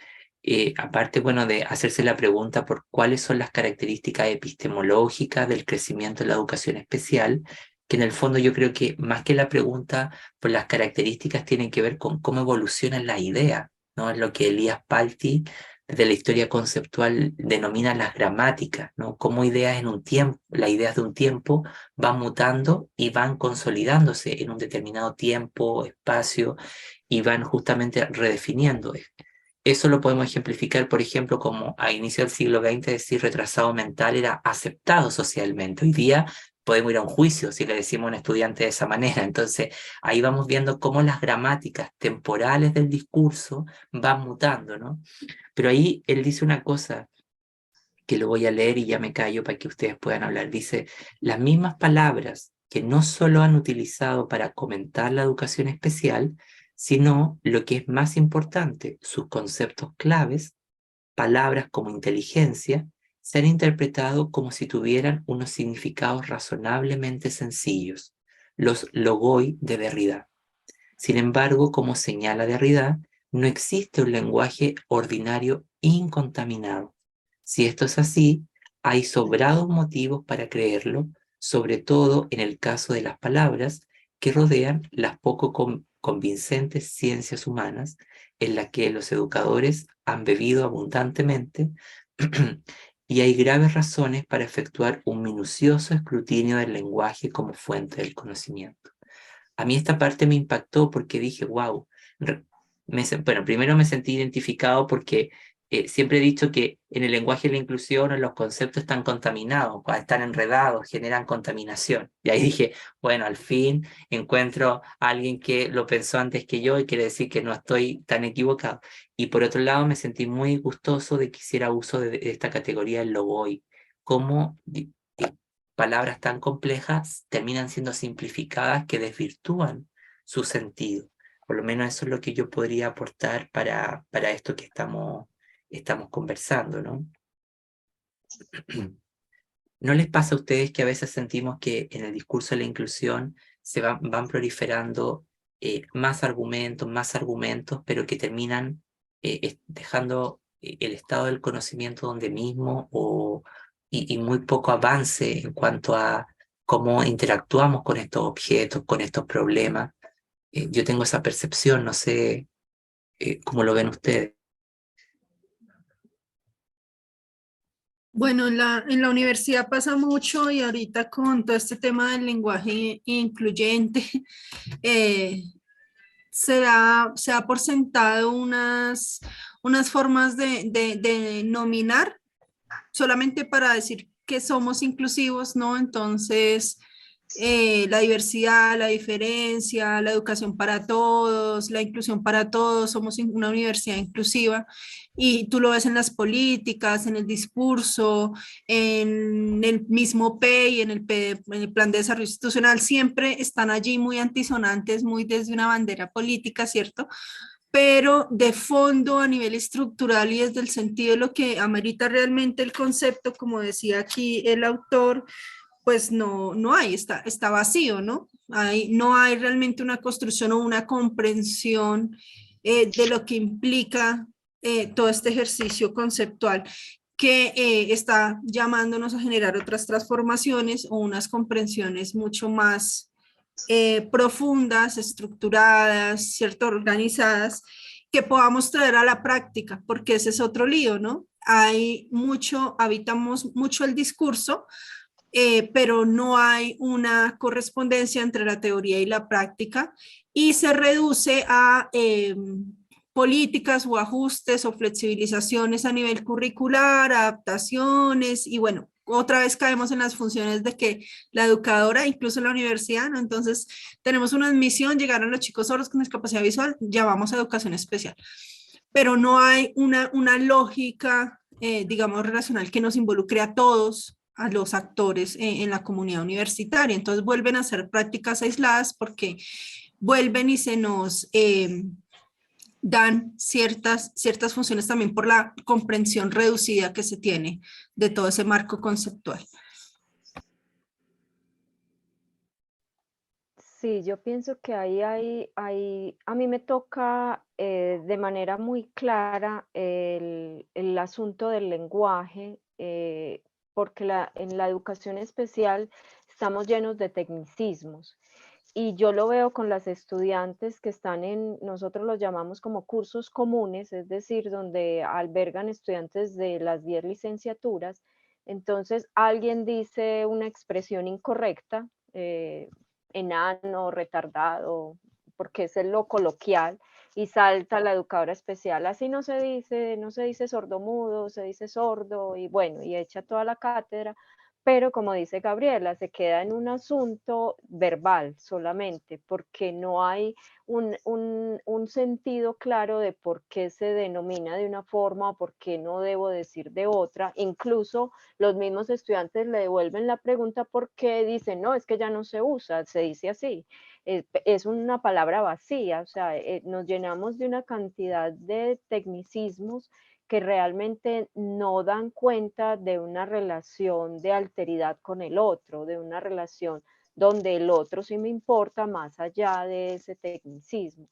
Aparte, bueno, de hacerse la pregunta por cuáles son las características epistemológicas del crecimiento en la educación especial, que en el fondo yo creo que más que la pregunta por las características tienen que ver con cómo evolucionan las ideas, ¿no? Es lo que Elías Palti, desde la historia conceptual, denomina las gramáticas, ¿no? Cómo ideas en un tiempo, las ideas de un tiempo van mutando y van consolidándose en un determinado tiempo, espacio, y van justamente redefiniendo. Eso lo podemos ejemplificar, por ejemplo, como a inicio del siglo XX decir retrasado mental era aceptado socialmente. Hoy día podemos ir a un juicio si le decimos a un estudiante de esa manera. Entonces, ahí vamos viendo cómo las gramáticas temporales del discurso van mutando, ¿no? Pero ahí él dice una cosa que lo voy a leer y ya me callo para que ustedes puedan hablar. Dice, las mismas palabras que no solo han utilizado para comentar la educación especial, sino lo que es más importante, sus conceptos claves, palabras como inteligencia, se han interpretado como si tuvieran unos significados razonablemente sencillos, los logoi de Derrida. Sin embargo, como señala Derrida, no existe un lenguaje ordinario incontaminado. Si esto es así, hay sobrados motivos para creerlo, sobre todo en el caso de las palabras que rodean las poco convincentes ciencias humanas en las que los educadores han bebido abundantemente y hay graves razones para efectuar un minucioso escrutinio del lenguaje como fuente del conocimiento. A mí esta parte me impactó porque dije, wow, bueno, primero me sentí identificado porque siempre he dicho que en el lenguaje de la inclusión los conceptos están contaminados, están enredados, generan contaminación. Y ahí dije, bueno, al fin encuentro a alguien que lo pensó antes que yo y quiere decir que no estoy tan equivocado. Y por otro lado me sentí muy gustoso de que hiciera uso de esta categoría del logoi, cómo palabras tan complejas terminan siendo simplificadas que desvirtúan su sentido. Por lo menos eso es lo que yo podría aportar para esto que estamos conversando, ¿no? ¿No les pasa a ustedes que a veces sentimos que en el discurso de la inclusión se van proliferando más argumentos, pero que terminan dejando el estado del conocimiento donde mismo y muy poco avance en cuanto a cómo interactuamos con estos objetos, con estos problemas? Yo tengo esa percepción, no sé cómo lo ven ustedes. Bueno, en la universidad pasa mucho y ahorita con todo este tema del lenguaje incluyente, se da por sentado unas formas de nominar solamente para decir que somos inclusivos, ¿no? Entonces, la diversidad, la diferencia, la educación para todos, la inclusión para todos, somos una universidad inclusiva y tú lo ves en las políticas, en el discurso, en el mismo PEI, en el Plan de Desarrollo Institucional, siempre están allí muy antisonantes, muy desde una bandera política, ¿cierto? Pero de fondo a nivel estructural y desde el sentido de lo que amerita realmente el concepto, como decía aquí el autor, pues no hay, está vacío, ¿no? No hay realmente una construcción o una comprensión de lo que implica todo este ejercicio conceptual que está llamándonos a generar otras transformaciones o unas comprensiones mucho más profundas, estructuradas, ¿cierto? Organizadas, que podamos traer a la práctica, porque ese es otro lío, ¿no? Habitamos mucho el discurso, pero no hay una correspondencia entre la teoría y la práctica y se reduce a políticas o ajustes o flexibilizaciones a nivel curricular, adaptaciones y bueno, otra vez caemos en las funciones de que la educadora, incluso la universidad, ¿no? Entonces tenemos una admisión, llegaron los chicos sordos con discapacidad visual, ya vamos a educación especial, pero no hay una lógica, digamos, relacional que nos involucre a todos, a los actores en la comunidad universitaria. Entonces vuelven a hacer prácticas aisladas porque vuelven y se nos dan ciertas funciones también por la comprensión reducida que se tiene de todo ese marco conceptual. Sí, yo pienso que a mí me toca de manera muy clara el asunto del lenguaje, porque en la educación especial estamos llenos de tecnicismos. Y yo lo veo con las estudiantes que están nosotros los llamamos como cursos comunes, es decir, donde albergan estudiantes de las 10 licenciaturas. Entonces, alguien dice una expresión incorrecta, enano, retardado, porque es lo coloquial, y salta la educadora especial, así no se dice sordomudo, se dice sordo, y bueno, y echa toda la cátedra, pero como dice Gabriela, se queda en un asunto verbal solamente, porque no hay un sentido claro de por qué se denomina de una forma o por qué no debo decir de otra. Incluso los mismos estudiantes le devuelven la pregunta porque dicen, no, es que ya no se usa, se dice así. Es una palabra vacía, o sea, nos llenamos de una cantidad de tecnicismos que realmente no dan cuenta de una relación de alteridad con el otro, de una relación donde el otro sí me importa más allá de ese tecnicismo.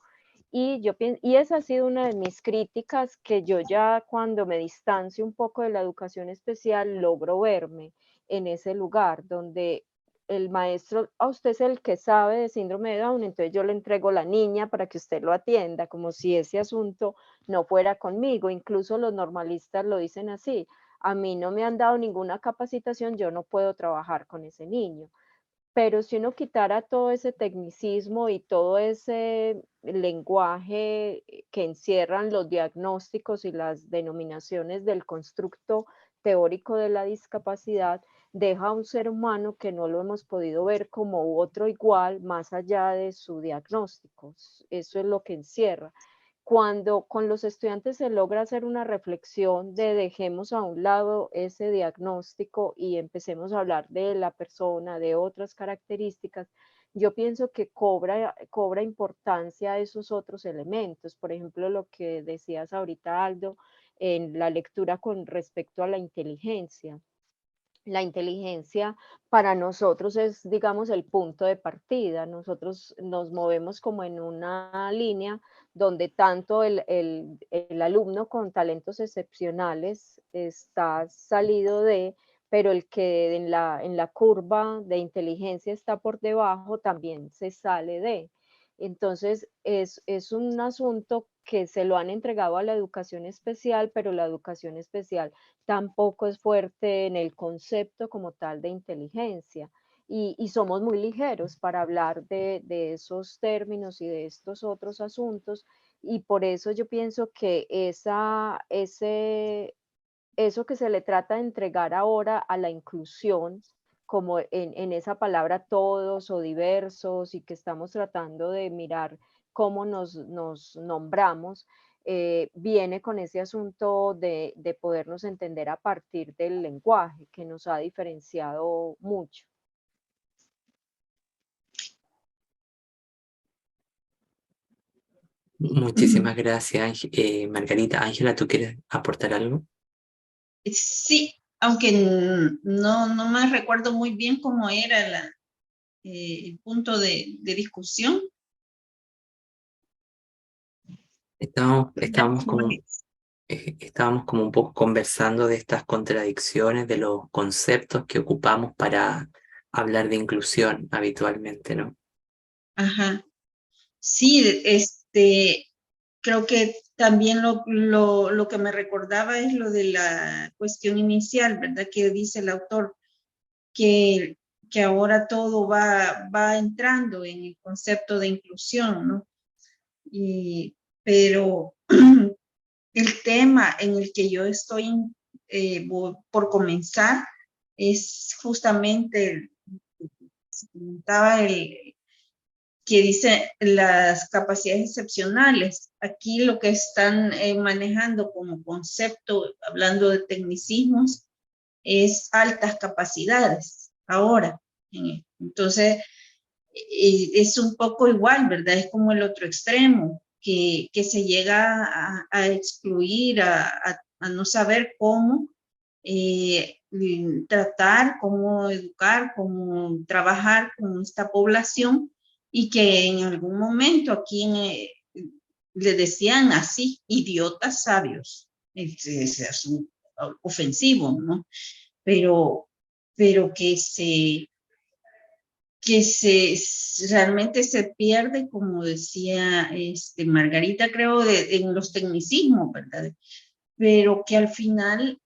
Y esa ha sido una de mis críticas, que yo ya cuando me distancio un poco de la educación especial logro verme en ese lugar donde el maestro, a usted es el que sabe de síndrome de Down, entonces yo le entrego la niña para que usted lo atienda, como si ese asunto no fuera conmigo. Incluso los normalistas lo dicen así: a mí no me han dado ninguna capacitación, yo no puedo trabajar con ese niño. Pero si uno quitara todo ese tecnicismo y todo ese lenguaje que encierran los diagnósticos y las denominaciones del constructo teórico de la discapacidad, deja a un ser humano que no lo hemos podido ver como otro igual más allá de su diagnóstico. Eso es lo que encierra. Cuando con los estudiantes se logra hacer una reflexión de dejemos a un lado ese diagnóstico y empecemos a hablar de la persona, de otras características, yo pienso que cobra importancia esos otros elementos. Por ejemplo, lo que decías ahorita, Aldo, en la lectura con respecto a la inteligencia. La inteligencia para nosotros es, digamos, el punto de partida. Nosotros nos movemos como en una línea donde tanto el alumno con talentos excepcionales está salido pero el que en la curva de inteligencia está por debajo también se sale de. Entonces, es un asunto que se lo han entregado a la educación especial, pero la educación especial tampoco es fuerte en el concepto como tal de inteligencia. Y somos muy ligeros para hablar de esos términos y de estos otros asuntos, y por eso yo pienso que eso que se le trata de entregar ahora a la inclusión, como en esa palabra todos o diversos, y que estamos tratando de mirar cómo nos nombramos, viene con ese asunto de podernos entender a partir del lenguaje, que nos ha diferenciado mucho. Muchísimas gracias, Margarita. Ángela, ¿tú quieres aportar algo? Sí, aunque no me recuerdo muy bien cómo era el punto de discusión. Estábamos como un poco conversando de estas contradicciones, de los conceptos que ocupamos para hablar de inclusión habitualmente, ¿no? Ajá. Sí, creo que también lo que me recordaba es lo de la cuestión inicial, ¿verdad? Que dice el autor, que que ahora todo va entrando en el concepto de inclusión, ¿no? Pero el tema en el que yo estoy por comenzar es justamente, se comentaba que dice las capacidades excepcionales. Aquí lo que están manejando como concepto, hablando de tecnicismos, es altas capacidades ahora. Entonces, es un poco igual, ¿verdad? Es como el otro extremo, que se llega a excluir, a no saber cómo tratar, cómo educar, cómo trabajar con esta población, y que en algún momento aquí le decían así, idiotas sabios. Es un ofensivo, ¿no? Pero realmente se pierde, como decía Margarita, creo, en los tecnicismos, ¿verdad? Pero que al final,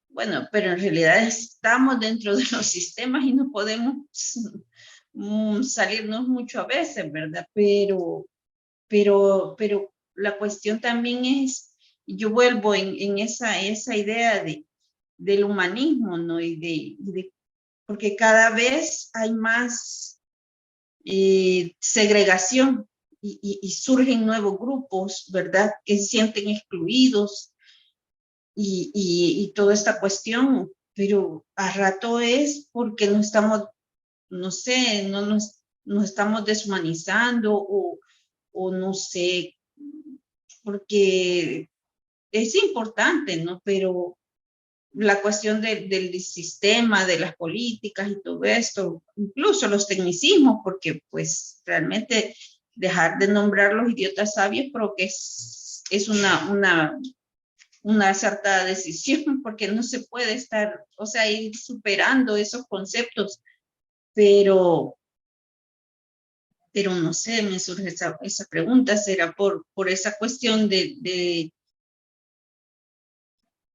bueno, pero en realidad estamos dentro de los sistemas y no podemos salirnos mucho a veces, ¿verdad? Pero la cuestión también es, yo vuelvo en esa idea del humanismo, ¿no? Porque cada vez hay más segregación y surgen nuevos grupos, ¿verdad? Que se sienten excluidos y toda esta cuestión, pero a rato es porque no estamos, no sé, no nos estamos deshumanizando o no sé, porque es importante, ¿no? Pero la cuestión del sistema, de las políticas y todo esto, incluso los tecnicismos, porque pues realmente dejar de nombrar los idiotas sabios creo que es una acertada decisión, porque no se puede estar, o sea, ir superando esos conceptos, pero no sé, me surge esa pregunta, ¿será por esa cuestión de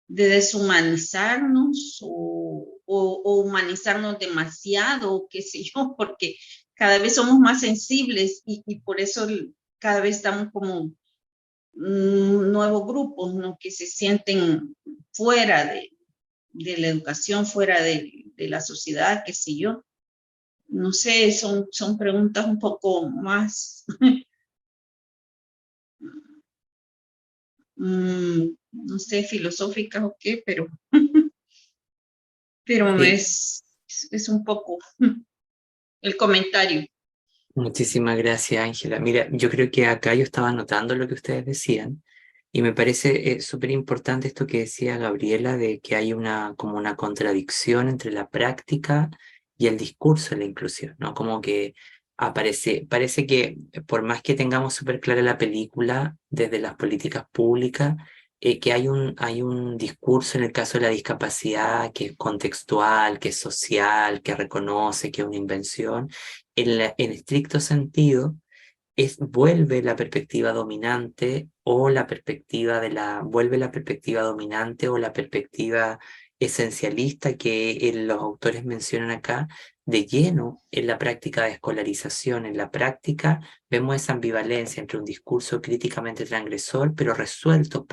deshumanizarnos o humanizarnos demasiado, qué sé yo, porque cada vez somos más sensibles y por eso cada vez estamos como nuevos grupos, ¿no? Que se sienten fuera de la educación, fuera de la sociedad, qué sé yo. No sé, son preguntas un poco más, no sé, filosóficas o qué, pero Sí, es un poco el comentario. muchísimas gracias, Ángela. Mira, yo creo que acá yo estaba anotando lo que ustedes decían y me parece súper importante esto que decía Gabriela de que hay como una contradicción entre la práctica y el discurso de la inclusión, ¿no? Como que parece que por más que tengamos súper clara la película desde las políticas públicas, que hay un discurso en el caso de la discapacidad que es contextual, que es social, que reconoce que es una invención en estricto sentido, vuelve la perspectiva dominante o vuelve la perspectiva dominante o la perspectiva esencialista que los autores mencionan acá de lleno en la práctica de escolarización. En la práctica vemos esa ambivalencia entre un discurso críticamente transgresor, pero resuelto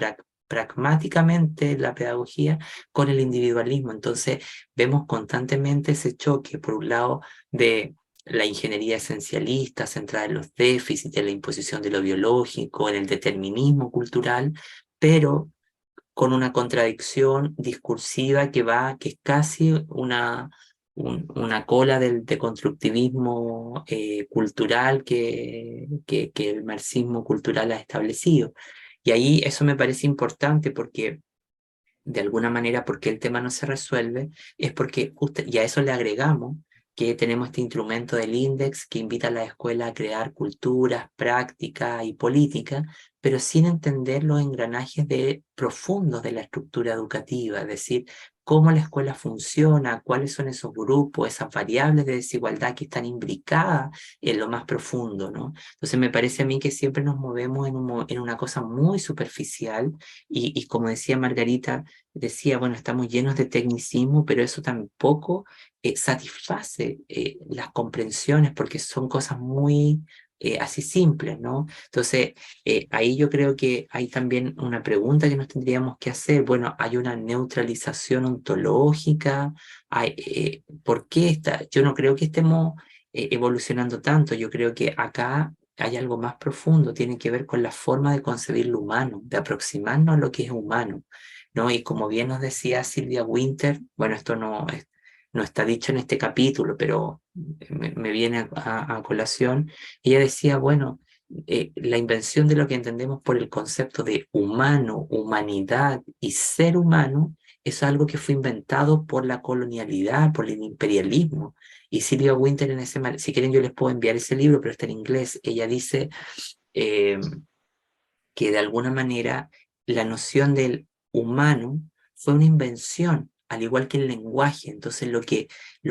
pragmáticamente en la pedagogía con el individualismo. Entonces vemos constantemente ese choque, por un lado, de la ingeniería esencialista centrada en los déficits, en la imposición de lo biológico, en el determinismo cultural, pero con una contradicción discursiva que es casi una cola del deconstructivismo cultural que el marxismo cultural ha establecido. Y ahí eso me parece importante porque de alguna manera, porque el tema no se resuelve, es porque y a eso le agregamos que tenemos este instrumento del INDEX que invita a la escuela a crear culturas, prácticas y políticas, pero sin entender los engranajes profundos de la estructura educativa, es decir, cómo la escuela funciona, cuáles son esos grupos, esas variables de desigualdad que están imbricadas en lo más profundo, ¿no? Entonces me parece a mí que siempre nos movemos en una cosa muy superficial y como decía Margarita, decía, bueno, estamos llenos de tecnicismo, pero eso tampoco satisface las comprensiones porque son cosas muy así simples, ¿no? Entonces, ahí yo creo que hay también una pregunta que nos tendríamos que hacer. Bueno, hay una neutralización ontológica. ¿Por qué está? Yo no creo que estemos evolucionando tanto. Yo creo que acá hay algo más profundo. Tiene que ver con la forma de concebir lo humano, de aproximarnos a lo que es humano, ¿no? Y como bien nos decía Silvia Winter, bueno, esto no está dicho en este capítulo, pero me viene a colación. Ella decía, bueno, la invención de lo que entendemos por el concepto de humano, humanidad y ser humano es algo que fue inventado por la colonialidad, por el imperialismo. Y Silvia Winter si quieren yo les puedo enviar ese libro, pero está en inglés. Ella dice eh, que de alguna manera la noción del humano fue una invención, al igual que el lenguaje. Entonces lo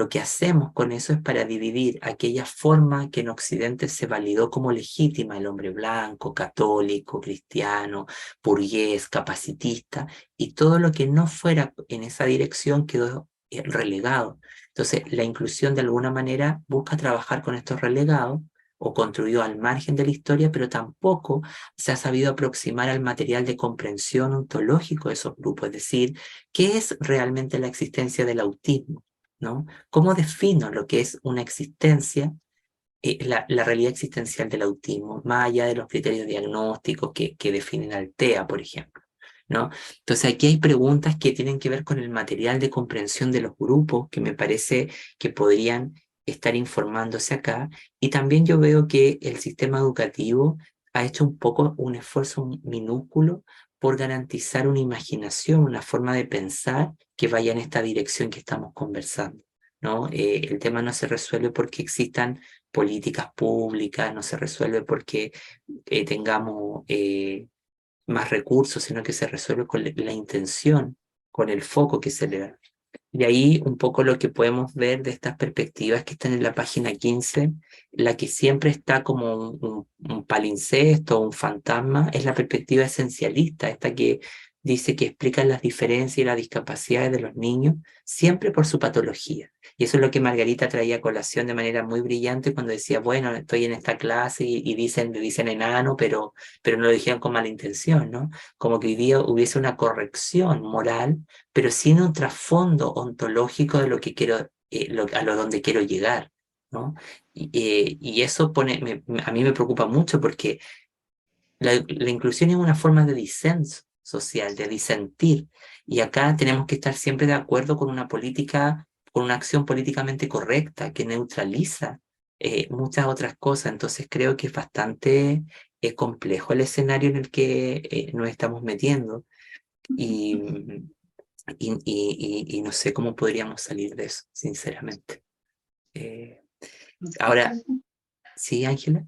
que hacemos con eso es para dividir aquella forma que en Occidente se validó como legítima, el hombre blanco, católico, cristiano, burgués, capacitista, y todo lo que no fuera en esa dirección quedó relegado. Entonces la inclusión de alguna manera busca trabajar con estos relegados o construido al margen de la historia, pero tampoco se ha sabido aproximar al material de comprensión ontológico de esos grupos, es decir, ¿qué es realmente la existencia del autismo? ¿No? ¿Cómo defino lo que es una existencia, la realidad existencial del autismo, más allá de los criterios diagnósticos que definen al TEA, por ejemplo? ¿No? Entonces aquí hay preguntas que tienen que ver con el material de comprensión de los grupos, que me parece que podrían estar informándose acá, y también yo veo que el sistema educativo ha hecho un poco un esfuerzo minúsculo por garantizar una imaginación, una forma de pensar que vaya en esta dirección que estamos conversando, ¿no? El tema no se resuelve porque existan políticas públicas, no se resuelve porque tengamos más recursos, sino que se resuelve con la intención, con el foco que se le da. Y ahí un poco lo que podemos ver de estas perspectivas que están en la página 15, la que siempre está como un palincesto, un fantasma, es la perspectiva esencialista, esta que dice que explica las diferencias y las discapacidades de los niños siempre por su patología. Y eso es lo que Margarita traía a colación de manera muy brillante cuando decía, bueno, estoy en esta clase y dicen enano, pero no lo dijeron con mala intención, ¿no? Como que hoy día hubiese una corrección moral pero sin un trasfondo ontológico de lo que quiero, a lo donde quiero llegar, ¿no? Y eso a mí me preocupa mucho porque la inclusión es una forma de disenso social, de disentir, y acá tenemos que estar siempre de acuerdo con una política, con una acción políticamente correcta que neutraliza muchas otras cosas. Entonces creo que es bastante complejo el escenario en el que nos estamos metiendo. Y, y no sé cómo podríamos salir de eso, sinceramente. Ahora, ¿sí, Ángela?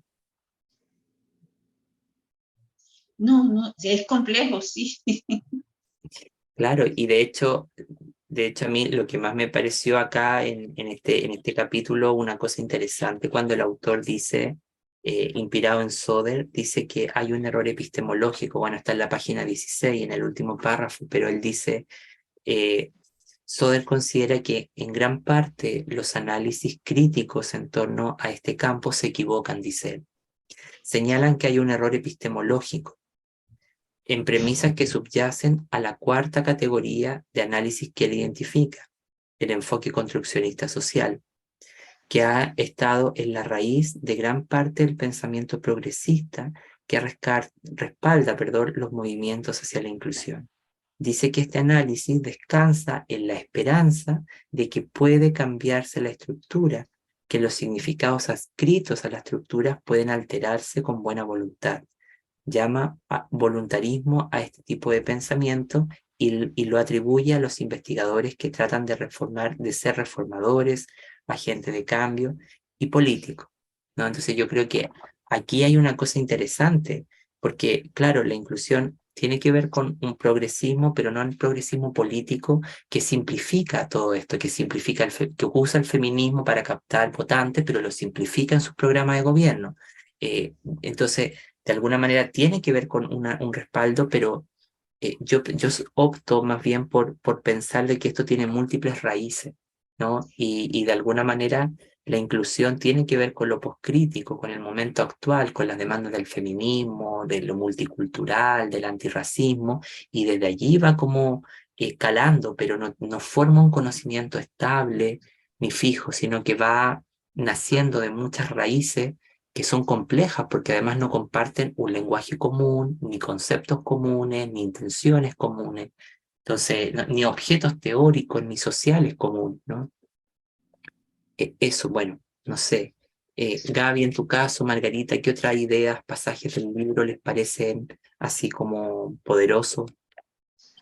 No, no, es complejo, sí. Claro, y de hecho a mí lo que más me pareció acá en este capítulo, una cosa interesante, cuando el autor dice, inspirado en Soder, dice que hay un error epistemológico, bueno, está en la página 16, en el último párrafo, pero él dice, Soder considera que en gran parte los análisis críticos en torno a este campo se equivocan, dice él. Señalan que hay un error epistemológico en premisas que subyacen a la cuarta categoría de análisis que él identifica, el enfoque construccionista social, que ha estado en la raíz de gran parte del pensamiento progresista que respalda, los movimientos hacia la inclusión. Dice que este análisis descansa en la esperanza de que puede cambiarse la estructura, que los significados adscritos a la estructura pueden alterarse con buena voluntad. Llama voluntarismo a este tipo de pensamiento y lo atribuye a los investigadores que tratan de ser reformadores, agentes de cambio y políticos, ¿no? Entonces yo creo que aquí hay una cosa interesante, porque claro, la inclusión tiene que ver con un progresismo, pero no el progresismo político que simplifica todo esto, que simplifica que usa el feminismo para captar votantes, pero lo simplifica en sus programas de gobierno. Entonces, de alguna manera tiene que ver con un respaldo, pero yo opto más bien por pensar de que esto tiene múltiples raíces, ¿no? Y de alguna manera la inclusión tiene que ver con lo poscrítico, con el momento actual, con las demandas del feminismo, de lo multicultural, del antirracismo, y desde allí va como escalando, pero no forma un conocimiento estable ni fijo, sino que va naciendo de muchas raíces que son complejas porque además no comparten un lenguaje común, ni conceptos comunes, ni intenciones comunes, entonces, ni objetos teóricos, ni sociales comunes, ¿no? Eso, bueno, no sé. Gaby, en tu caso, Margarita, ¿qué otras ideas, pasajes del libro les parecen así como poderosos?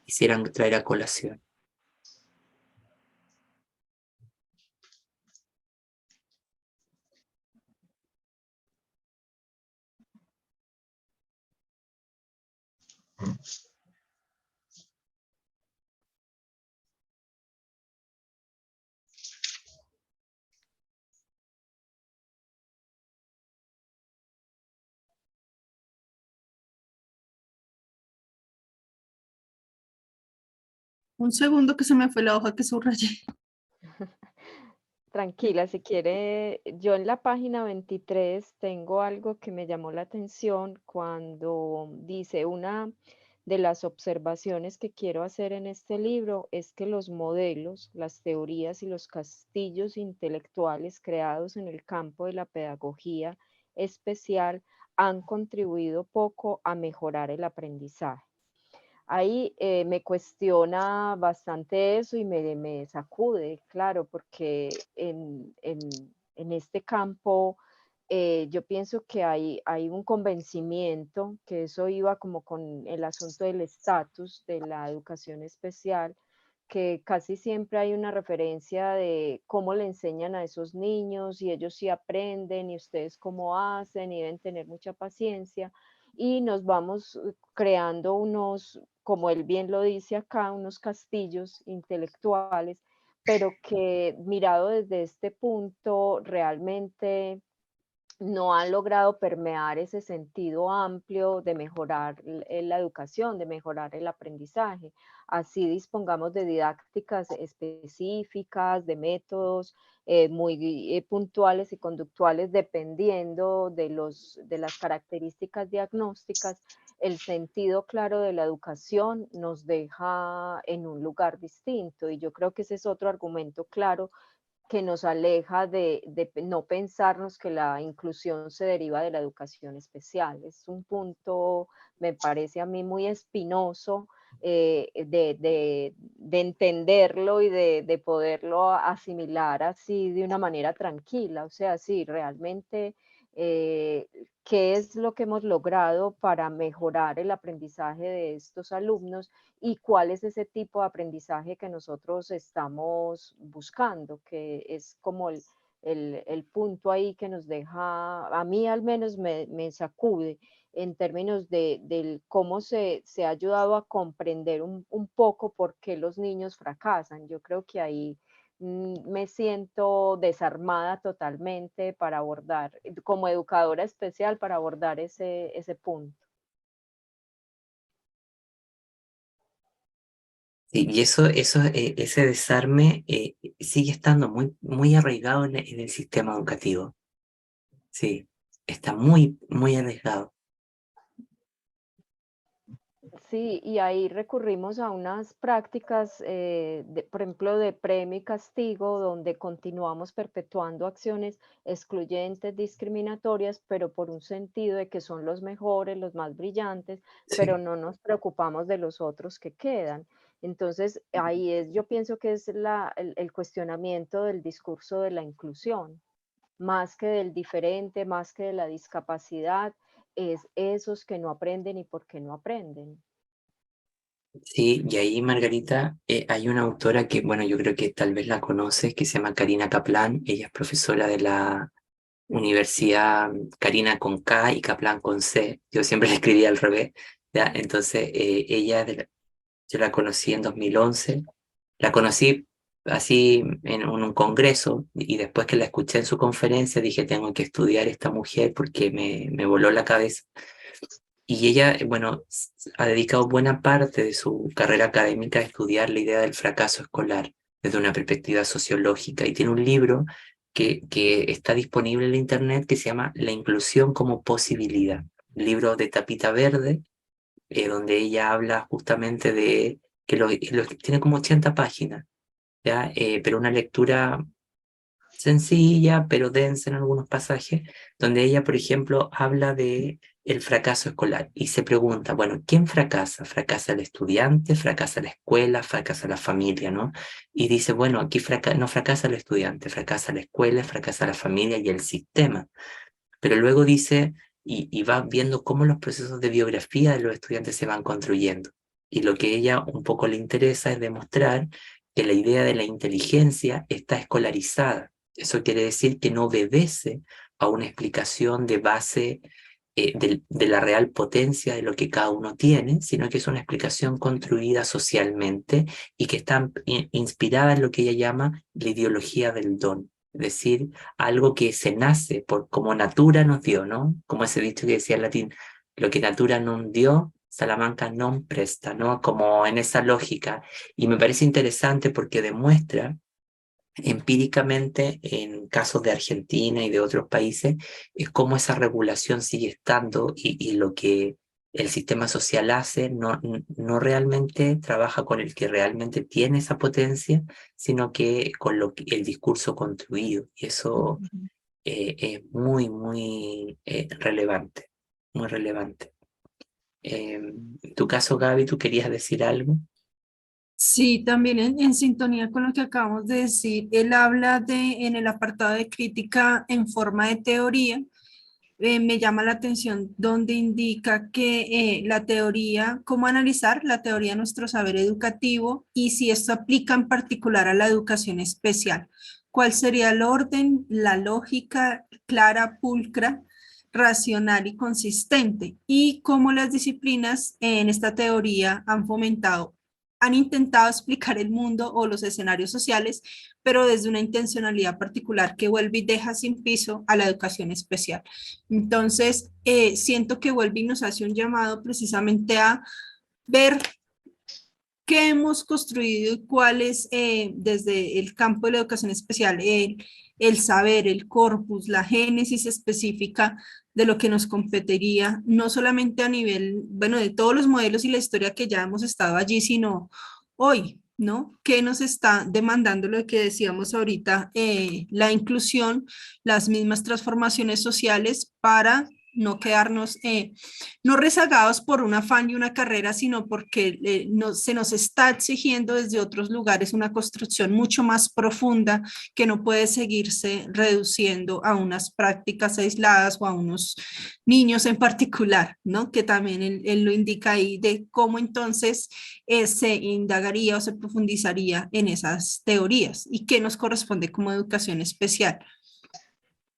Quisieran traer a colación. Un segundo que se me fue la hoja que subrayé. Tranquila, si quiere, yo en la página 23 tengo algo que me llamó la atención cuando dice una de las observaciones que quiero hacer en este libro es que los modelos, las teorías y los castillos intelectuales creados en el campo de la pedagogía especial han contribuido poco a mejorar el aprendizaje. Ahí me cuestiona bastante eso y me sacude, claro, porque en este campo yo pienso que hay un convencimiento, que eso iba como con el asunto del estatus de la educación especial, que casi siempre hay una referencia de cómo le enseñan a esos niños y ellos sí aprenden y ustedes cómo hacen y deben tener mucha paciencia y nos vamos creando unos, como él bien lo dice acá, unos castillos intelectuales, pero que mirado desde este punto realmente no han logrado permear ese sentido amplio de mejorar la educación, de mejorar el aprendizaje. Así dispongamos de didácticas específicas, de métodos muy puntuales y conductuales, dependiendo de las características diagnósticas, el sentido claro de la educación nos deja en un lugar distinto. Y yo creo que ese es otro argumento claro que nos aleja de no pensarnos que la inclusión se deriva de la educación especial. Es un punto, me parece a mí, muy espinoso de entenderlo y de poderlo asimilar así de una manera tranquila. O sea, sí, realmente, ¿qué es lo que hemos logrado para mejorar el aprendizaje de estos alumnos? Y cuál es ese tipo de aprendizaje que nosotros estamos buscando, que es como el punto ahí que nos deja, a mí al menos me sacude en términos de cómo se ha ayudado a comprender un poco por qué los niños fracasan. Yo creo que ahí me siento desarmada totalmente para abordar, como educadora especial, para abordar ese punto. Sí, y ese desarme sigue estando muy arraigado en el sistema educativo. Sí, está muy arriesgado. Sí, y ahí recurrimos a unas prácticas, por ejemplo, de premio y castigo, donde continuamos perpetuando acciones excluyentes, discriminatorias, pero por un sentido de que son los mejores, los más brillantes, pero Sí. no nos preocupamos de los otros que quedan. Entonces, ahí es, yo pienso que es el cuestionamiento del discurso de la inclusión, más que del diferente, más que de la discapacidad, es esos que no aprenden y por qué no aprenden. Sí, y ahí, Margarita, hay una autora que, bueno, yo creo que tal vez la conoces, que se llama Karina Kaplan. Ella es profesora de la Universidad Karina con K y Kaplan con C. Yo siempre la escribía al revés. ¿ya? Entonces, yo la conocí en 2011, la conocí así en un congreso y después que la escuché en su conferencia dije, tengo que estudiar esta mujer porque me voló la cabeza. Y ella, bueno, ha dedicado buena parte de su carrera académica a estudiar la idea del fracaso escolar desde una perspectiva sociológica. Y tiene un libro que está disponible en la internet que se llama La inclusión como posibilidad. Libro de tapita verde, donde ella habla justamente de que tiene como 80 páginas, ¿ya? Pero una lectura sencilla, pero densa en algunos pasajes, donde ella, por ejemplo, habla de el fracaso escolar y se pregunta, bueno, ¿quién fracasa? ¿Fracasa el estudiante? ¿Fracasa la escuela? ¿Fracasa la familia? ¿No? Y dice, bueno, aquí no fracasa el estudiante, fracasa la escuela, fracasa la familia y el sistema. Pero luego dice, y va viendo cómo los procesos de biografía de los estudiantes se van construyendo. Y lo que ella un poco le interesa es demostrar que la idea de la inteligencia está escolarizada. Eso quiere decir que no obedece a una explicación de base de la real potencia de lo que cada uno tiene, sino que es una explicación construida socialmente y que está inspirada en lo que ella llama la ideología del don. Es decir, algo que se nace por como natura nos dio, ¿no? Como ese dicho que decía en latín, lo que natura non dio, Salamanca non presta, ¿no? Como en esa lógica. Y me parece interesante porque demuestra empíricamente en casos de Argentina y de otros países, es cómo esa regulación sigue estando y lo que el sistema social hace no realmente trabaja con el que realmente tiene esa potencia, sino que con el discurso construido. Y eso es muy, muy relevante, muy relevante. En tu caso, Gaby, ¿tú querías decir algo? Sí, también en sintonía con lo que acabamos de decir, él habla en el apartado de crítica en forma de teoría. Me llama la atención donde indica que la teoría, cómo analizar la teoría de nuestro saber educativo y si esto aplica en particular a la educación especial. ¿Cuál sería el orden, la lógica clara, pulcra, racional y consistente? Y cómo las disciplinas en esta teoría han intentado explicar el mundo o los escenarios sociales, pero desde una intencionalidad particular que vuelve y deja sin piso a la educación especial. Entonces, siento que vuelve y nos hace un llamado precisamente a ver qué hemos construido y cuál es desde el campo de la educación especial, el saber, el corpus, la génesis específica de lo que nos competiría, no solamente a nivel, bueno, de todos los modelos y la historia que ya hemos estado allí, sino hoy, ¿no? ¿Qué nos está demandando lo que decíamos ahorita, la inclusión, las mismas transformaciones sociales para no quedarnos, no rezagados por un afán y una carrera, sino porque se nos está exigiendo desde otros lugares una construcción mucho más profunda que no puede seguirse reduciendo a unas prácticas aisladas o a unos niños en particular, ¿no? Que también él lo indica ahí de cómo entonces se indagaría o se profundizaría en esas teorías y qué nos corresponde como educación especial,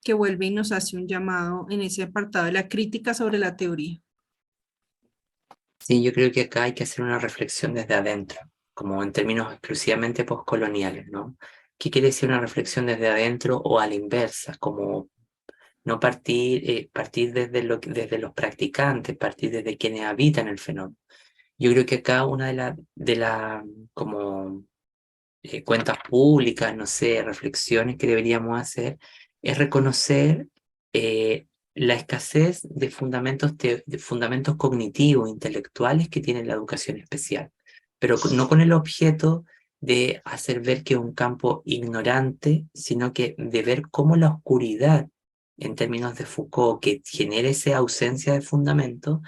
que vuelve y nos hace un llamado en ese apartado de la crítica sobre la teoría. Sí, yo creo que acá hay que hacer una reflexión desde adentro, como en términos exclusivamente postcoloniales, ¿no? ¿Qué quiere decir una reflexión desde adentro o a la inversa? Como no partir desde los practicantes, partir desde quienes habitan el fenómeno. Yo creo que acá una de las como cuentas públicas, no sé, reflexiones que deberíamos hacer es reconocer la escasez de fundamentos cognitivos, intelectuales que tiene la educación especial, pero no con el objeto de hacer ver que es un campo ignorante, sino que de ver cómo la oscuridad, en términos de Foucault, que genera esa ausencia de fundamentos,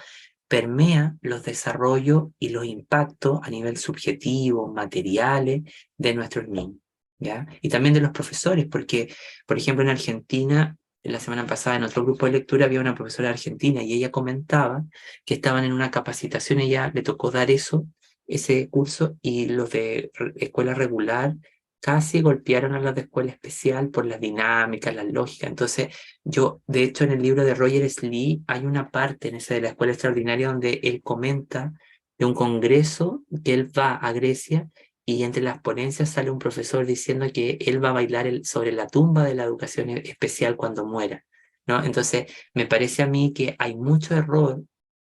permea los desarrollos y los impactos a nivel subjetivo, materiales de nuestros niños, ¿ya? Y también de los profesores, porque, por ejemplo, en Argentina, la semana pasada en otro grupo de lectura había una profesora argentina y ella comentaba que estaban en una capacitación, ella le tocó dar ese curso, y los de escuela regular casi golpearon a los de escuela especial por las dinámicas, las lógicas. Entonces, de hecho, en el libro de Roger Slee hay una parte en esa de la escuela extraordinaria donde él comenta de un congreso que él va a Grecia y entre las ponencias sale un profesor diciendo que él va a bailar sobre la tumba de la educación especial cuando muera, ¿no? Entonces, me parece a mí que hay mucho error